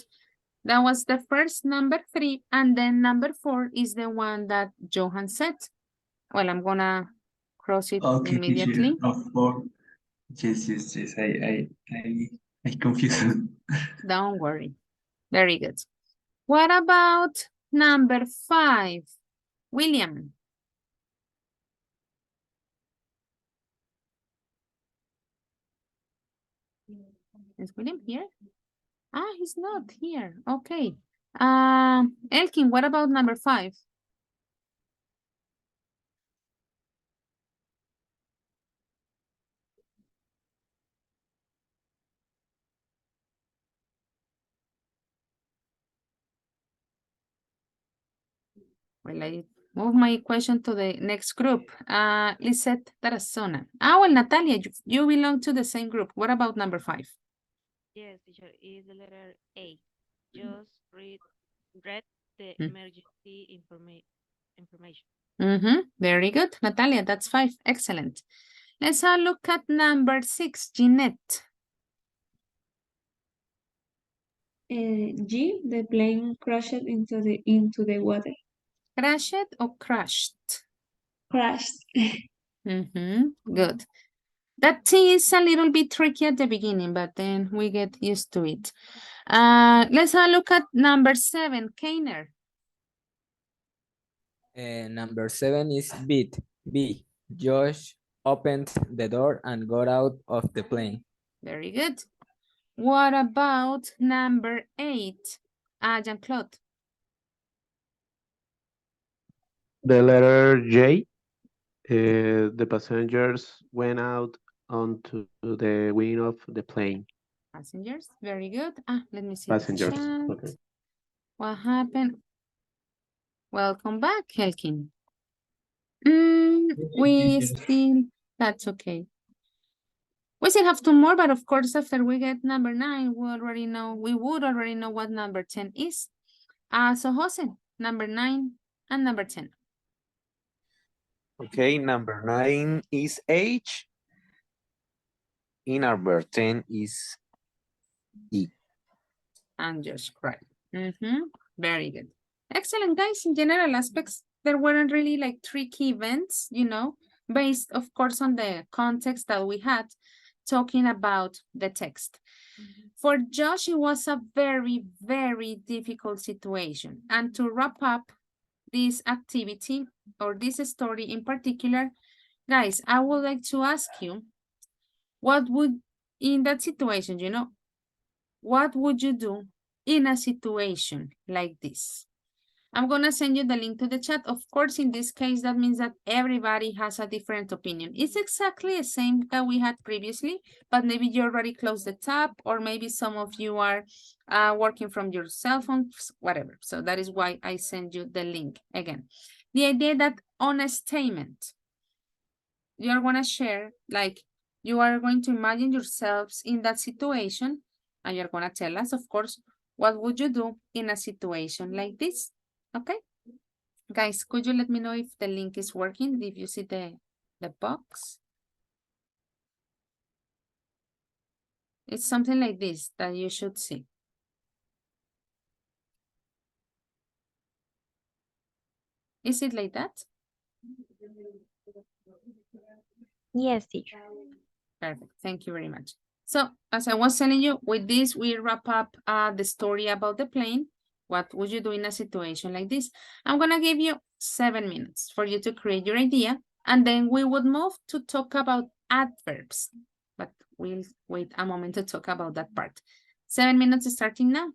That was the first number three, and then number four is the one that Johan said. Well, I'm gonna cross it Okay, immediately. teacher. Of course. Yes. I confused. Don't worry. Very good. What about number five? William. Is William here? He's not here. Okay. Elkin, what about number five? Well, I move my question to the next group. Lisette Tarazona. Well, Natalia, you belong to the same group. What about number five? Yes, teacher, is the letter A. Just read the emergency information. Very good, Natalia, that's five. Excellent. Let's look at number six, Jeanette. G, the plane crashed into the water. Crashed or crashed? Crashed. Good. That T is a little bit tricky at the beginning, but then we get used to it. Let's look at number seven, Kainer. Number 7 is beat. B. Josh opened the door and got out of the plane. Very good. What about number eight, Jean-Claude? The letter J, the passengers went out onto the wing of the plane. Passengers, very good. Let me see. Passengers, okay. What happened? Welcome back, Helkin. That's okay. We still have two more, but of course, after we get number 9, we would already know what number 10 is. So Jose, number 9 and number 10. Okay, number 9 is H. In number 10 is E. And just correct. Very good. Excellent, guys. In general aspects, there weren't really like tricky events, based, of course, on the context that we had talking about the text. For Josh, it was a very, very difficult situation. And to wrap up this activity or this story in particular, guys, I would like to ask you, what would, in that situation, what would you do in a situation like this? I'm going to send you the link to the chat. Of course, in this case, that means that everybody has a different opinion. It's exactly the same that we had previously, but maybe you already closed the tab, or maybe some of you are working from your cell phones, whatever. So that is why I send you the link again. The idea that on a statement, you are going to share, like you are going to imagine yourselves in that situation, And you're gonna tell us, of course, what would you do in a situation like this? Okay? Guys, could you let me know if the link is working? If you see the box? It's something like this that you should see. Is it like that? Yes, teacher. Perfect. Thank you very much. So as I was telling you, with this, we wrap up the story about the plane. What would you do in a situation like this? I'm going to give you 7 minutes for you to create your idea, and then we would move to talk about adverbs. But we'll wait a moment to talk about that part. 7 minutes starting now.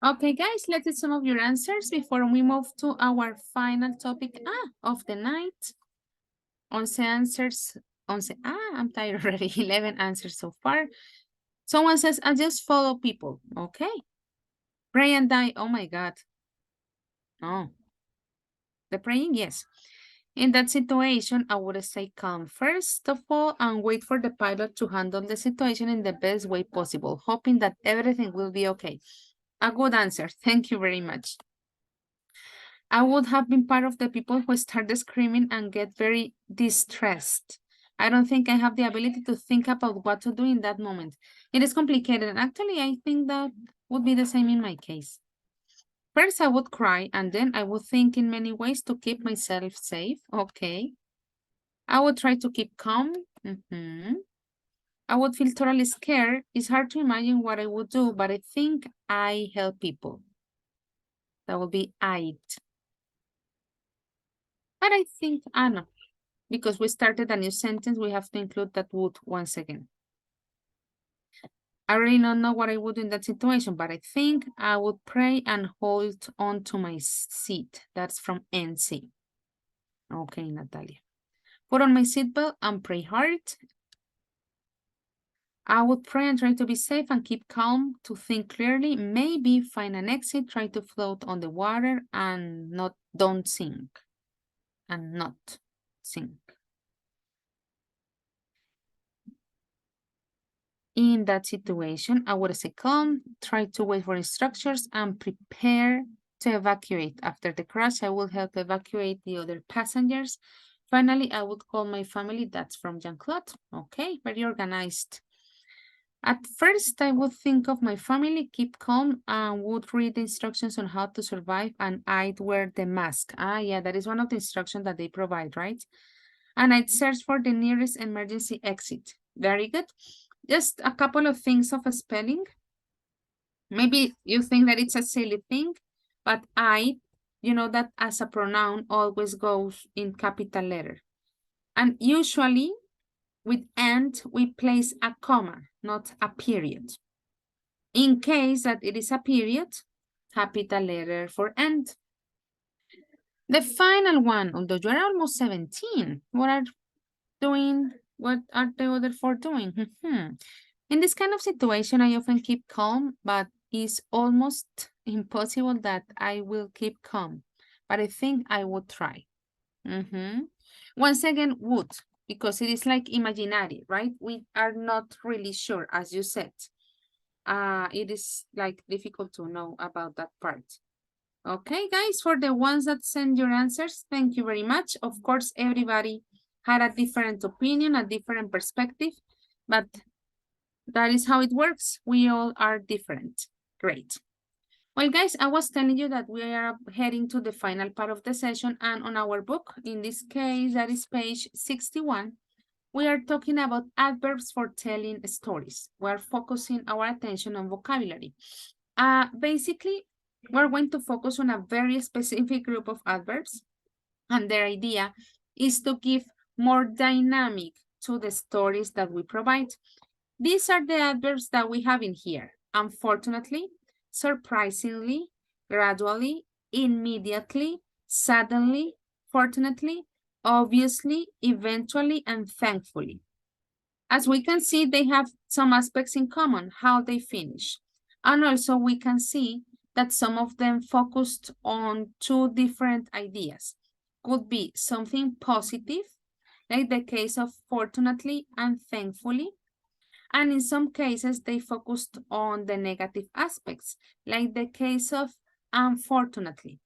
Okay, guys, let's see some of your answers before we move to our final topic of the night. 11 answers. 11, I'm tired already. 11 answers so far. Someone says, I just follow people. Okay. Pray and die. Oh my God. Oh. The praying, yes. In that situation, I would stay calm first of all and wait for the pilot to handle the situation in the best way possible, hoping that everything will be okay. A good answer. Thank you very much. I would have been part of the people who started screaming and get very distressed. I don't think I have the ability to think about what to do in that moment. It is complicated, and actually, I think that would be the same in my case. First, I would cry, and then I would think in many ways to keep myself safe. Okay. I would try to keep calm. I would feel totally scared. It's hard to imagine what I would do, but I think I help people. That would be I'd. But I think, no, because we started a new sentence, we have to include that would once again. I really don't know what I would do in that situation, but I think I would pray and hold on to my seat. That's from NC. Okay, Natalia. Put on my seatbelt and pray hard. I would pray and try to be safe and keep calm, to think clearly, maybe find an exit, try to float on the water and don't sink. And not sink. In that situation, I would stay calm, try to wait for instructions and prepare to evacuate. After the crash, I will help evacuate the other passengers. Finally, I would call my family. That's from Jean-Claude. Okay, very organized. At first, I would think of my family, keep calm, and would read the instructions on how to survive, and I'd wear the mask. Yeah, that is one of the instructions that they provide, right? And I'd search for the nearest emergency exit. Very good. Just a couple of things of a spelling. Maybe you think that it's a silly thing, but you know that as a pronoun always goes in capital letter. And usually with and, we place a comma, not a period. In case that it is a period, capital letter for and. The final one, although you are almost 17, what are the other four doing? In this kind of situation, I often keep calm, but it's almost impossible that I will keep calm. But I think I would try. Once again, would, because it is like imaginary, right? We are not really sure, as you said. It is like difficult to know about that part. Okay, guys, for the ones that send your answers, thank you very much. Of course, everybody had a different opinion, a different perspective, but that is how it works. We all are different. Great. Well, guys, I was telling you that we are heading to the final part of the session, and on our book, in this case, that is page 61, we are talking about adverbs for telling stories. We're focusing our attention on vocabulary. Basically, we're going to focus on a very specific group of adverbs, and their idea is to give more dynamic to the stories that we provide. These are the adverbs that we have in here. Unfortunately, surprisingly, gradually, immediately, suddenly, fortunately, obviously, eventually, and thankfully. As we can see, they have some aspects in common, how they finish. And also we can see that some of them focused on two different ideas. Could be something positive, like the case of fortunately and thankfully. And in some cases, they focused on the negative aspects, like the case of unfortunately.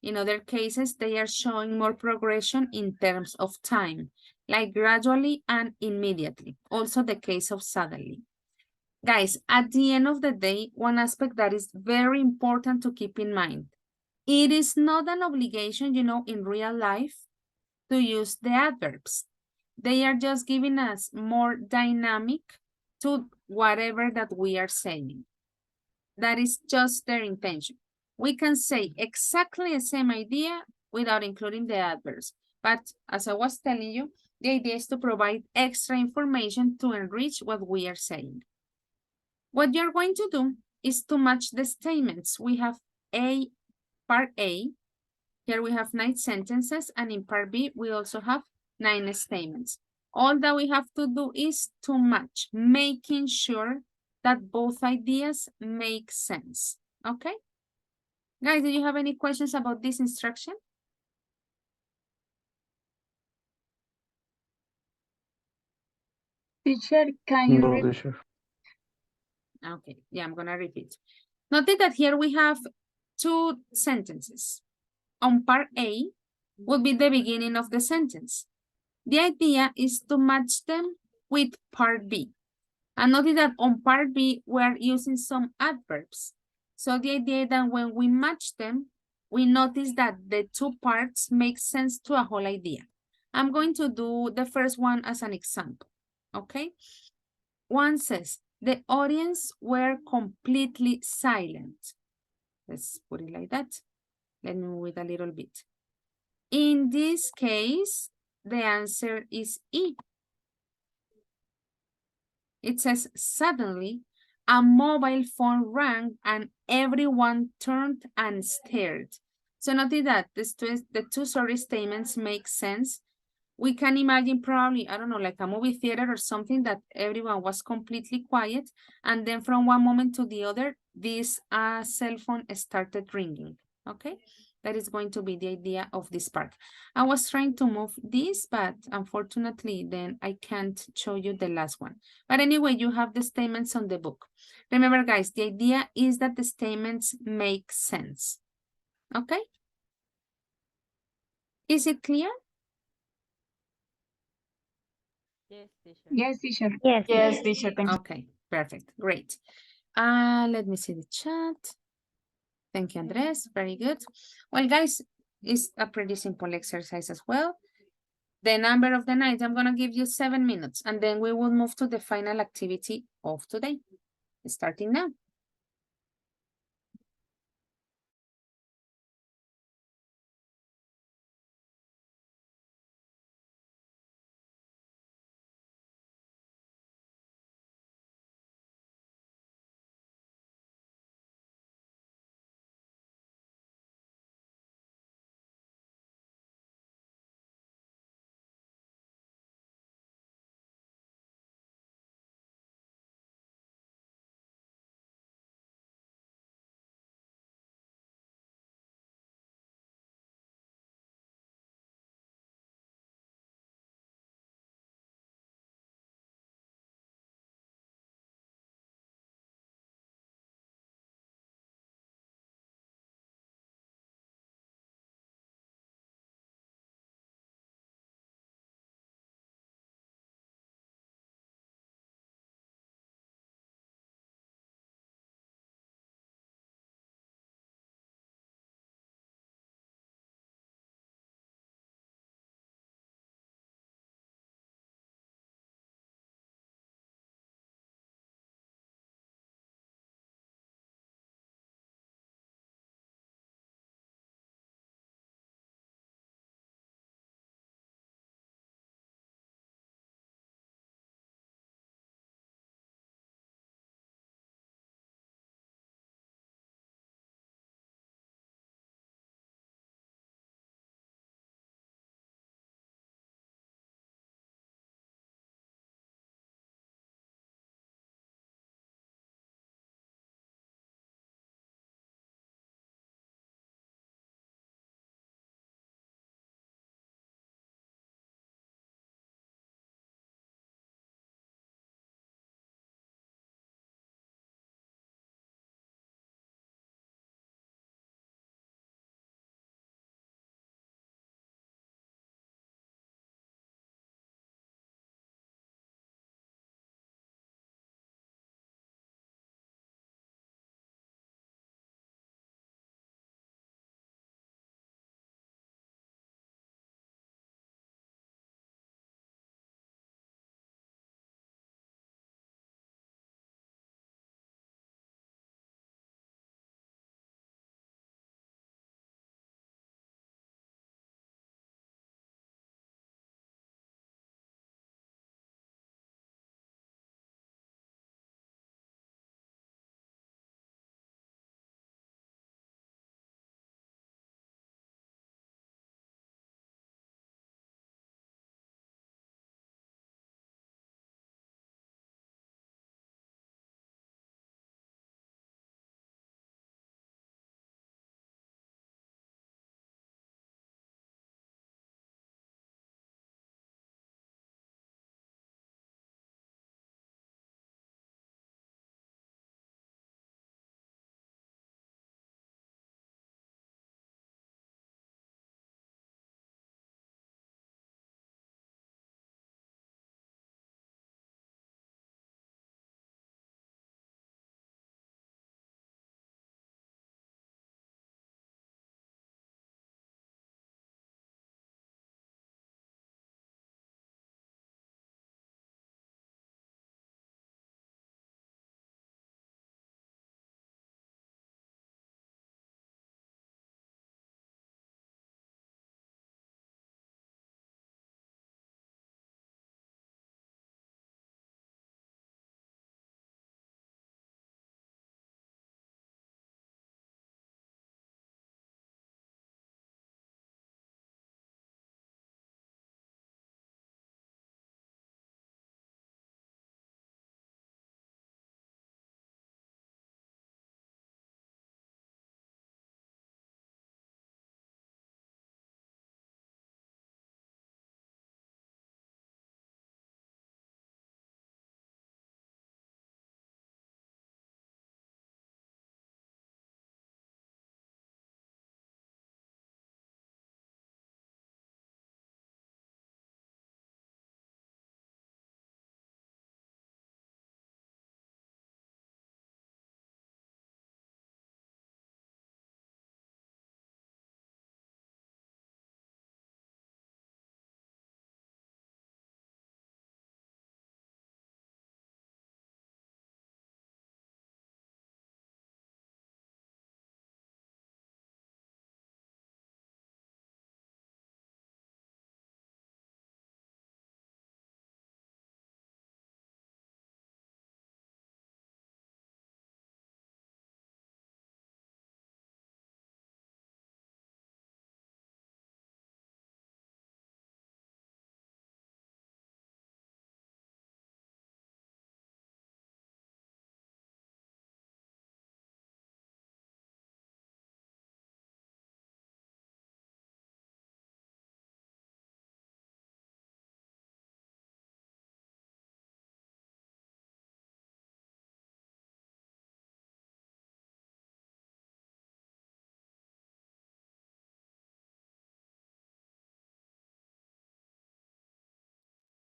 In other cases, they are showing more progression in terms of time, like gradually and immediately. Also the case of suddenly. Guys, at the end of the day, one aspect that is very important to keep in mind, it is not an obligation, you know, in real life to use the adverbs. They are just giving us more dynamic to whatever that we are saying. That is just their intention. We can say exactly the same idea without including the adverbs. But as I was telling you, the idea is to provide extra information to enrich what we are saying. What you're going to do is to match the statements. We have part A. Here we have 9 sentences, and in part B, we also have 9 statements. All that we have to do is to match, making sure that both ideas make sense. Okay? Guys, do you have any questions about this instruction? Teacher, can you repeat? Teacher. Okay, yeah, I'm gonna repeat. Notice that here we have 2 sentences. On part A would be the beginning of the sentence. The idea is to match them with part B. And notice that on part B, we're using some adverbs. So the idea that when we match them, we notice that the 2 parts make sense to a whole idea. I'm going to do the first one as an example, okay? One says, the audience were completely silent. Let's put it like that. Let me move it a little bit. In this case, the answer is E. It says, suddenly, a mobile phone rang and everyone turned and stared. So notice that the two story statements make sense. We can imagine probably, I don't know, like a movie theater or something that everyone was completely quiet. And then from one moment to the other, this cell phone started ringing, okay? That is going to be the idea of this part. I was trying to move this, but unfortunately, then I can't show you the last one. But anyway, you have the statements on the book. Remember, guys, the idea is that the statements make sense. Okay? Is it clear? Yes, teacher. Yes, teacher. Yes. Yes, teacher. Thank you. Okay, perfect, great. Let me see the chat. Thank you, Andres, very good. Well, guys, it's a pretty simple exercise as well. The number of the night, I'm gonna give you 7 minutes, and then we will move to the final activity of today, starting now.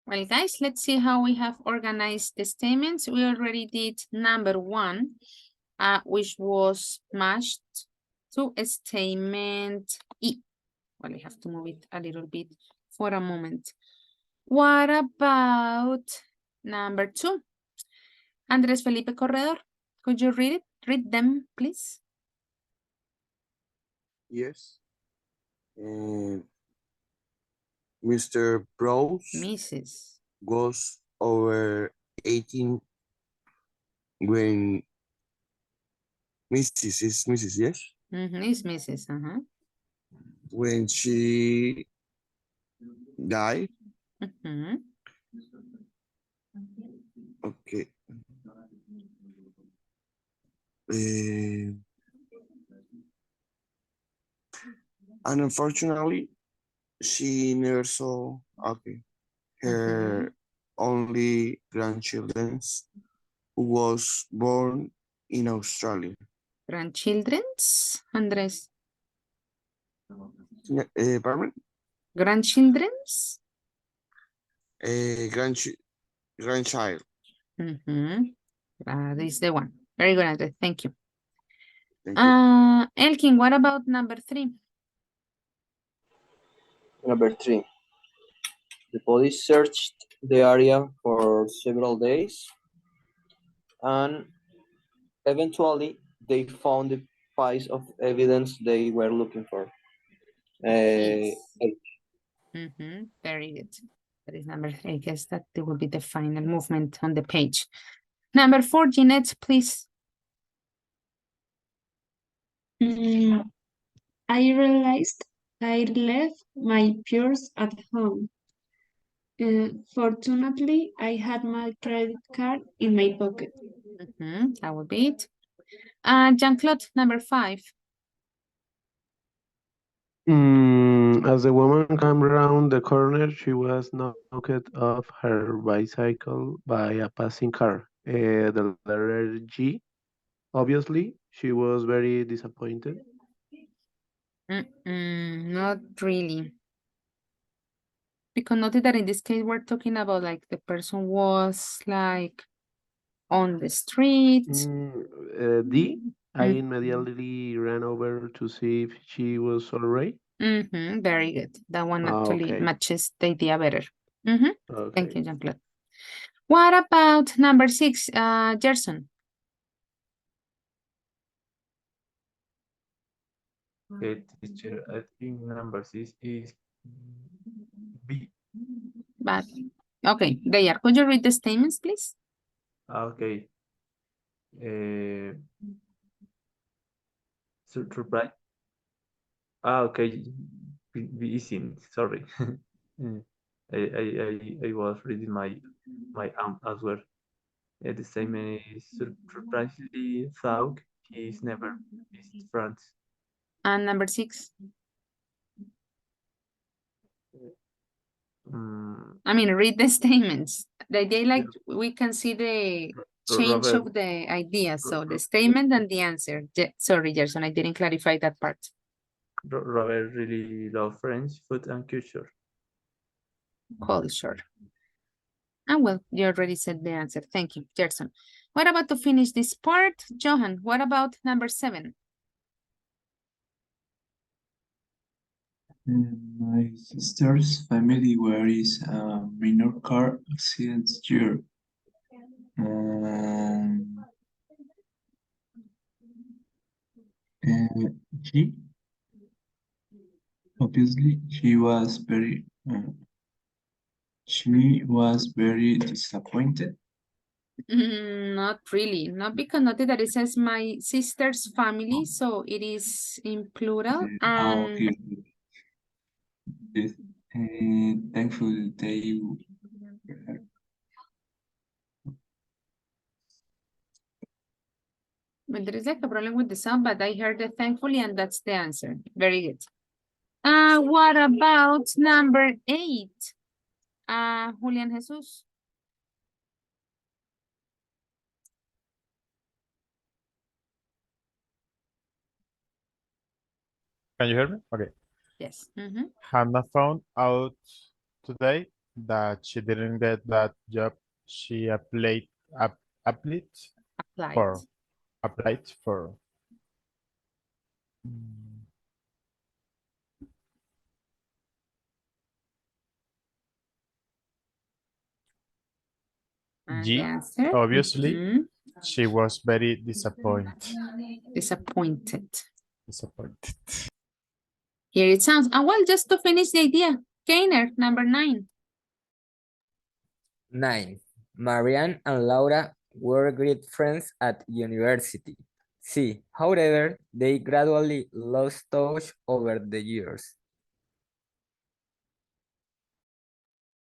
Well, guys, let's see how we have organized the statements. We already did number 1, which was matched to statement E. Well, I have to move it a little bit for a moment. What about number 2? Andres Felipe Corredor, could you read it? Read them, please. Yes. Mr. Brose Mrs. was over 18 when Mrs. is Mrs. Yes. It's Mrs. When she died. Okay. And unfortunately, she never saw her only grandchildren who was born in Australia. Grandchildren's, Andres? Pardon? Grandchildren's? Grandchild. That is the one. Very good, Andres. Thank you. Thank you. Elkin, what about number 3? Number 3. The police searched the area for several days and eventually they found the piece of evidence they were looking for. Very good. That is number 3. I guess that it will be the final movement on the page. Number 4, Jeanette, please. I realized I left my purse at home. Fortunately, I had my credit card in my pocket. That would be it. Jean-Claude, number 5. As the woman came around the corner, she was knocked off her bicycle by a passing car. The letter G. Obviously, she was very disappointed. Not really. Because notice that in this case, we're talking about like the person was like on the street. D. I immediately ran over to see if she was all right. Very good. That one actually Okay. matches the idea better. Okay. Thank you, Jean-Claude. What about number 6, Gerson? Okay, teacher, I think number 6 is B. But okay, they are. Could you read the statements, please? Okay. Surprise. Okay. Be easy. Sorry. I was reading my as well. The same is surprisingly thought he's never visited France. And number 6. I mean, read the statements. The idea, like, we can see the change of the idea. So the statement and the answer. Sorry, Gerson, I didn't clarify that part. Robert really loves French food and culture. Culture. And well, you already said the answer. Thank you, Gerson. What about to finish this part? Johan, what about number 7? My sister's family was a minor car accident year. She obviously she was very disappointed. Not really. Not because noted that it says my sister's family, so it is in plural. Okay. Yes. Thankful they Well, there is like a problem with the sound, but I heard it thankfully, and that's the answer. Very good. What about number 8? Julian Jesus. Can you hear me? Okay. Yes. Hannah found out today that she didn't get that job she applied Applied. for. Applied for. Mm, And the G. answer? Obviously, Mhm. she was very disappointed. Disappointed. Disappointed. Here it sounds. And well, just to finish the idea, Kainer, number 9. 9. Marianne and Laura were great friends at university. C. However, they gradually lost touch over the years.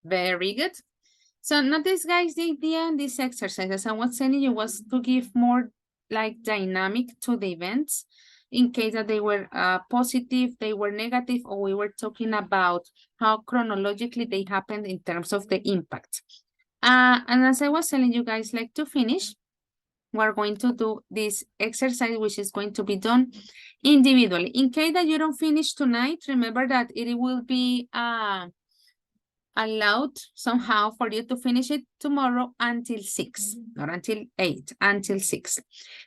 Very good. So notice, guys, the idea in this exercise, as I was telling you, was to give more like dynamic to the events in case that they were positive, they were negative, or we were talking about how chronologically they happened in terms of the impact. And as I was telling you guys, like to finish, we're going to do this exercise, which is going to be done individually. In case that you don't finish tonight, remember that it will be allowed somehow for you to finish it tomorrow until 6, not until 8, until 6.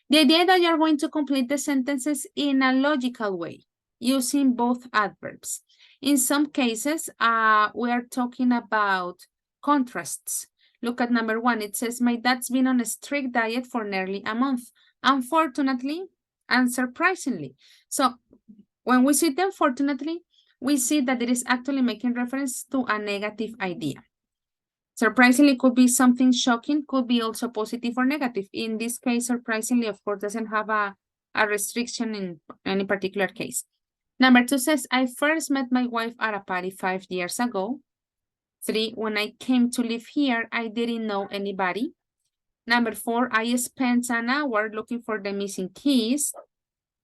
The idea that you're going to complete the sentences in a logical way, using both adverbs. In some cases, we are talking about contrasts. Look at number 1. It says, my dad's been on a strict diet for nearly a month. Unfortunately and surprisingly. So when we see the unfortunately, we see that it is actually making reference to a negative idea. Surprisingly, could be something shocking, could be also positive or negative. In this case, surprisingly, of course, doesn't have a restriction in any particular case. Number 2 says, I first met my wife at a party 5 years ago. 3, when I came to live here, I didn't know anybody. Number 4, I spent an hour looking for the missing keys.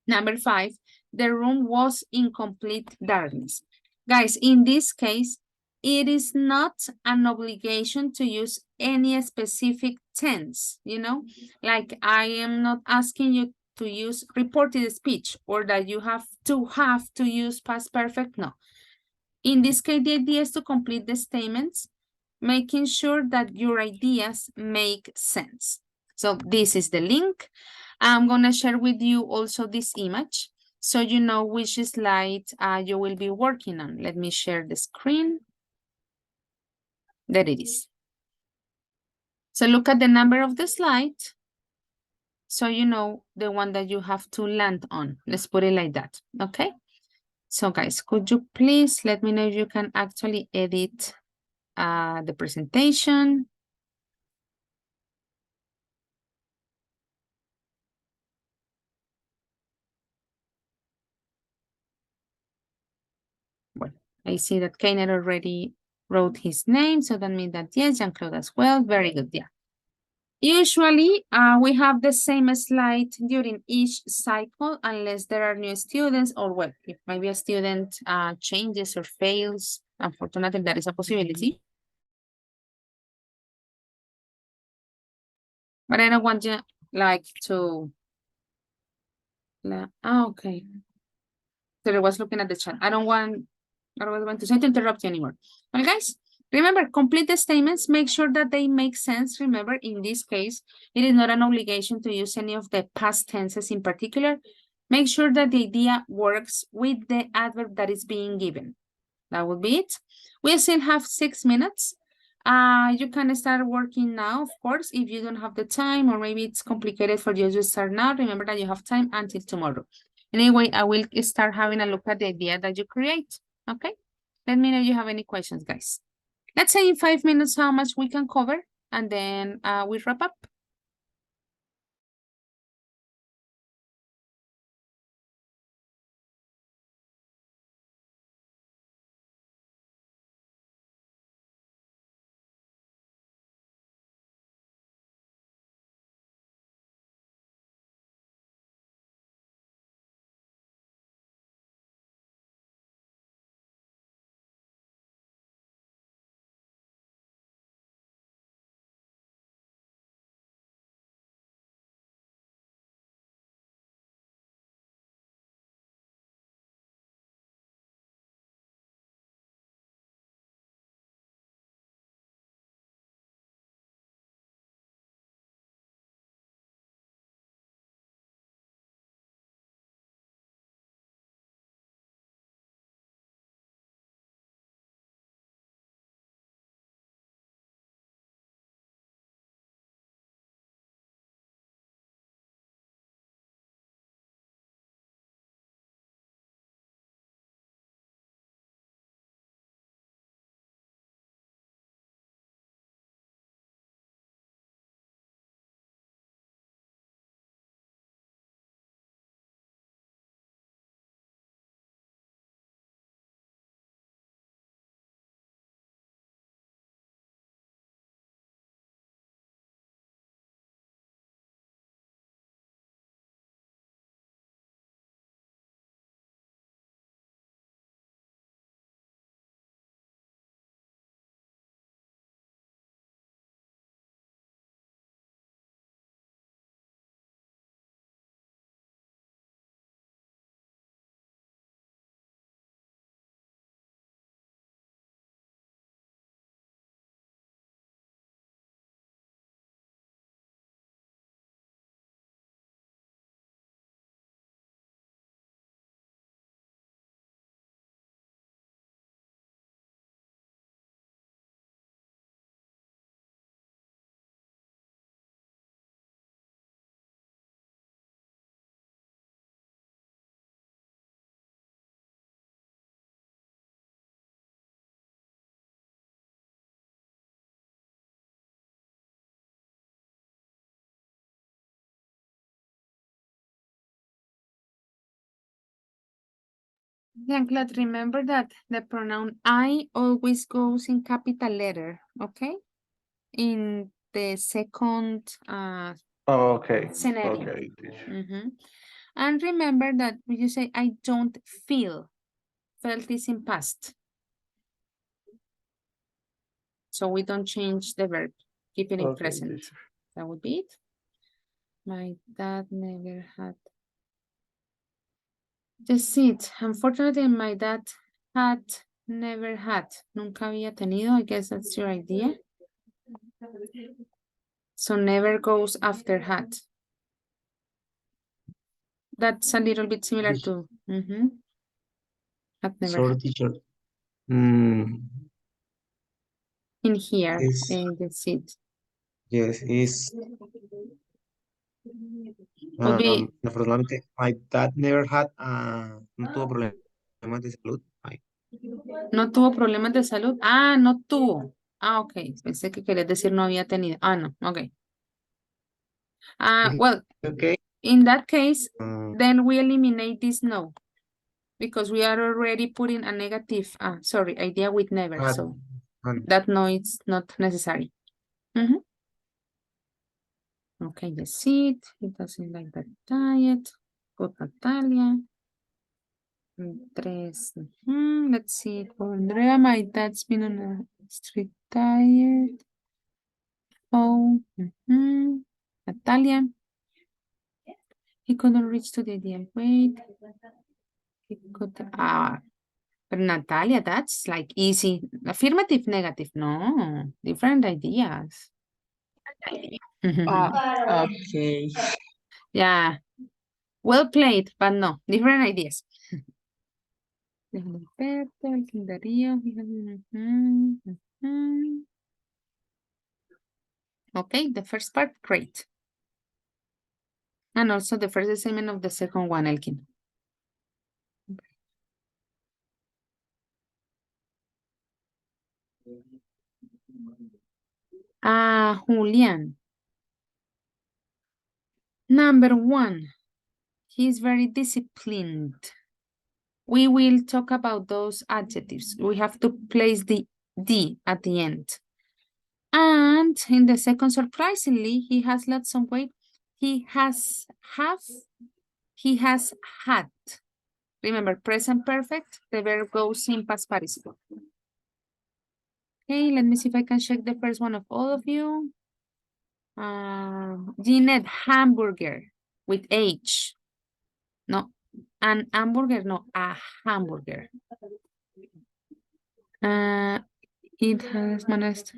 Number 5, the room was in complete darkness. Guys, in this case, it is not an obligation to use any specific tense, you know? Like I am not asking you to use reported speech or that you have to use past perfect, no. In this case, the idea is to complete the statements, making sure that your ideas make sense. So this is the link. I'm going to share with you also this image so you know which slide you will be working on. Let me share the screen. There it is. So look at the number of the slide so you know the one that you have to land on. Let's put it like that, okay? So guys, could you please let me know if you can actually edit the presentation? Well, I see that Keiner already wrote his name, so that means that yes, Jean-Claude as well. Very good, yeah. Usually, we have the same slide during each cycle, unless there are new students or well, if maybe a student changes or fails. Unfortunately, that is a possibility. But I don't want you like to. Okay. So I was looking at the chat. I don't want to interrupt you anymore. Well, guys, remember, complete the statements. Make sure that they make sense. Remember, in this case, it is not an obligation to use any of the past tenses in particular. Make sure that the idea works with the adverb that is being given. That would be it. We still have 6 minutes. You can start working now, of course, if you don't have the time or maybe it's complicated for you to start now. Remember that you have time until tomorrow. Anyway, I will start having a look at the idea that you create, okay? Let me know if you have any questions, guys. Let's say in 5 minutes how much we can cover, and then we wrap up. Jean-Claude, remember that the pronoun I always goes in capital letter, okay? In the second Okay. scenario. Okay, teacher. And remember that when you say I don't feel, felt is in past. So we don't change the verb, keep it in Okay, present. teacher. That would be it. My dad never had. That's it. Unfortunately, my dad had never had. Nunca había tenido. I guess that's your idea. So never goes after had. That's a little bit similar to had never Sorry, had. teacher. In here, Is that's it. yes, is Would be afortunadamente, my dad never had no tuvo problemas de salud. no tuvo problemas de salud. Ah, no tuvo. Ah, ok. Pensé que querías decir no había tenido. Ah, no. Ok. Well, Okay. in that case, then we eliminate this no because we are already putting a negative, idea with never. So that no is not necessary. Okay, you see it. He doesn't like that diet. Good, Natalia. Tres. Let's see. For Andrea, my dad's been on a strict diet. Oh. Natalia. He couldn't reach to the ideal weight. He could, but Natalia, that's like easy. Affirmative, negative. No, different ideas. Okay. Yeah. Well played, but no, different ideas. Déjame ver, el calendario. Okay, the first part, great. And also the first assignment of the second one, Elkin. Julian. Number one, he's very disciplined. We will talk about those adjectives. We have to place the D at the end. And in the second, surprisingly, he has lost some weight. He has had. Remember, present perfect, the verb goes in past participle. Okay, let me see if I can check the first one of all of you. Jeanette, hamburger with H. No, an hamburger, no, a hamburger. It has managed.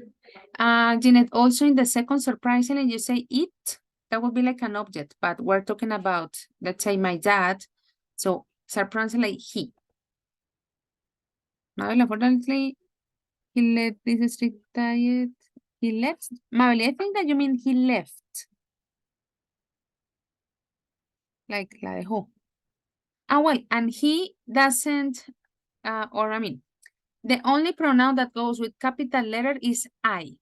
Jeanette, also in the second, surprisingly, you say it. That would be like an object, but we're talking about, let's say, my dad. So, surprisingly, he. Now, unfortunately, he left this strict diet. He left. Mabel, I think that you mean he left. Like, la dejó. Well, and he doesn't, the only pronoun that goes with capital letter is I.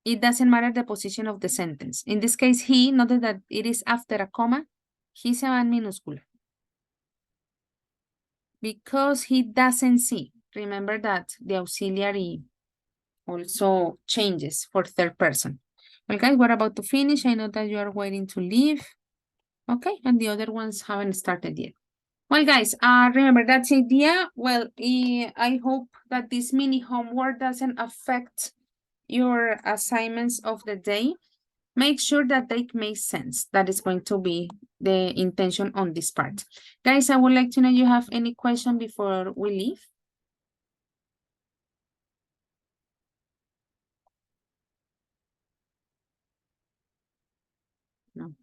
It doesn't matter the position of the sentence. In this case, he, notice that it is after a comma, he se va en minúscula. Because he doesn't see. Remember that the auxiliary also changes for third person. Well, guys, we're about to finish. I know that you are waiting to leave. Okay, and the other ones haven't started yet. Well, guys, remember that's the idea. Well, I hope that this mini homework doesn't affect your assignments of the day. Make sure that they make sense. That is going to be the intention on this part. Guys, I would like to know if you have any question before we leave.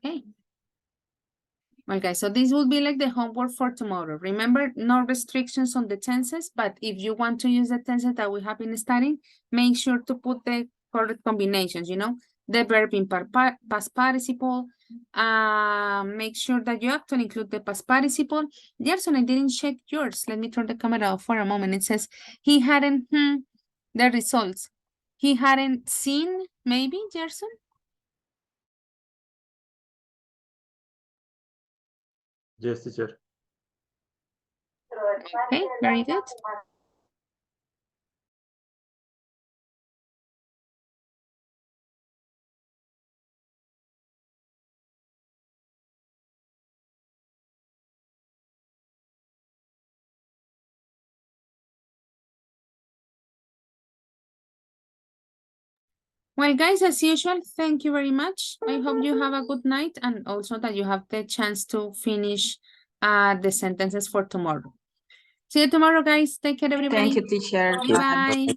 Okay. Well, guys, so this will be like the homework for tomorrow. Remember, no restrictions on the tenses, but if you want to use the tenses that we have been studying, make sure to put the correct combinations, the verb in past participle. Make sure that you have to include the past participle. Gerson, I didn't check yours. Let me turn the camera off for a moment. It says he hadn't, the results. He hadn't seen, maybe, Gerson? Yes, teacher. Okay, very good. Well, guys, as usual, thank you very much. I hope you have a good night and also that you have the chance to finish the sentences for tomorrow. See you tomorrow, guys. Take care, everybody. Thank you, teacher. Bye-bye.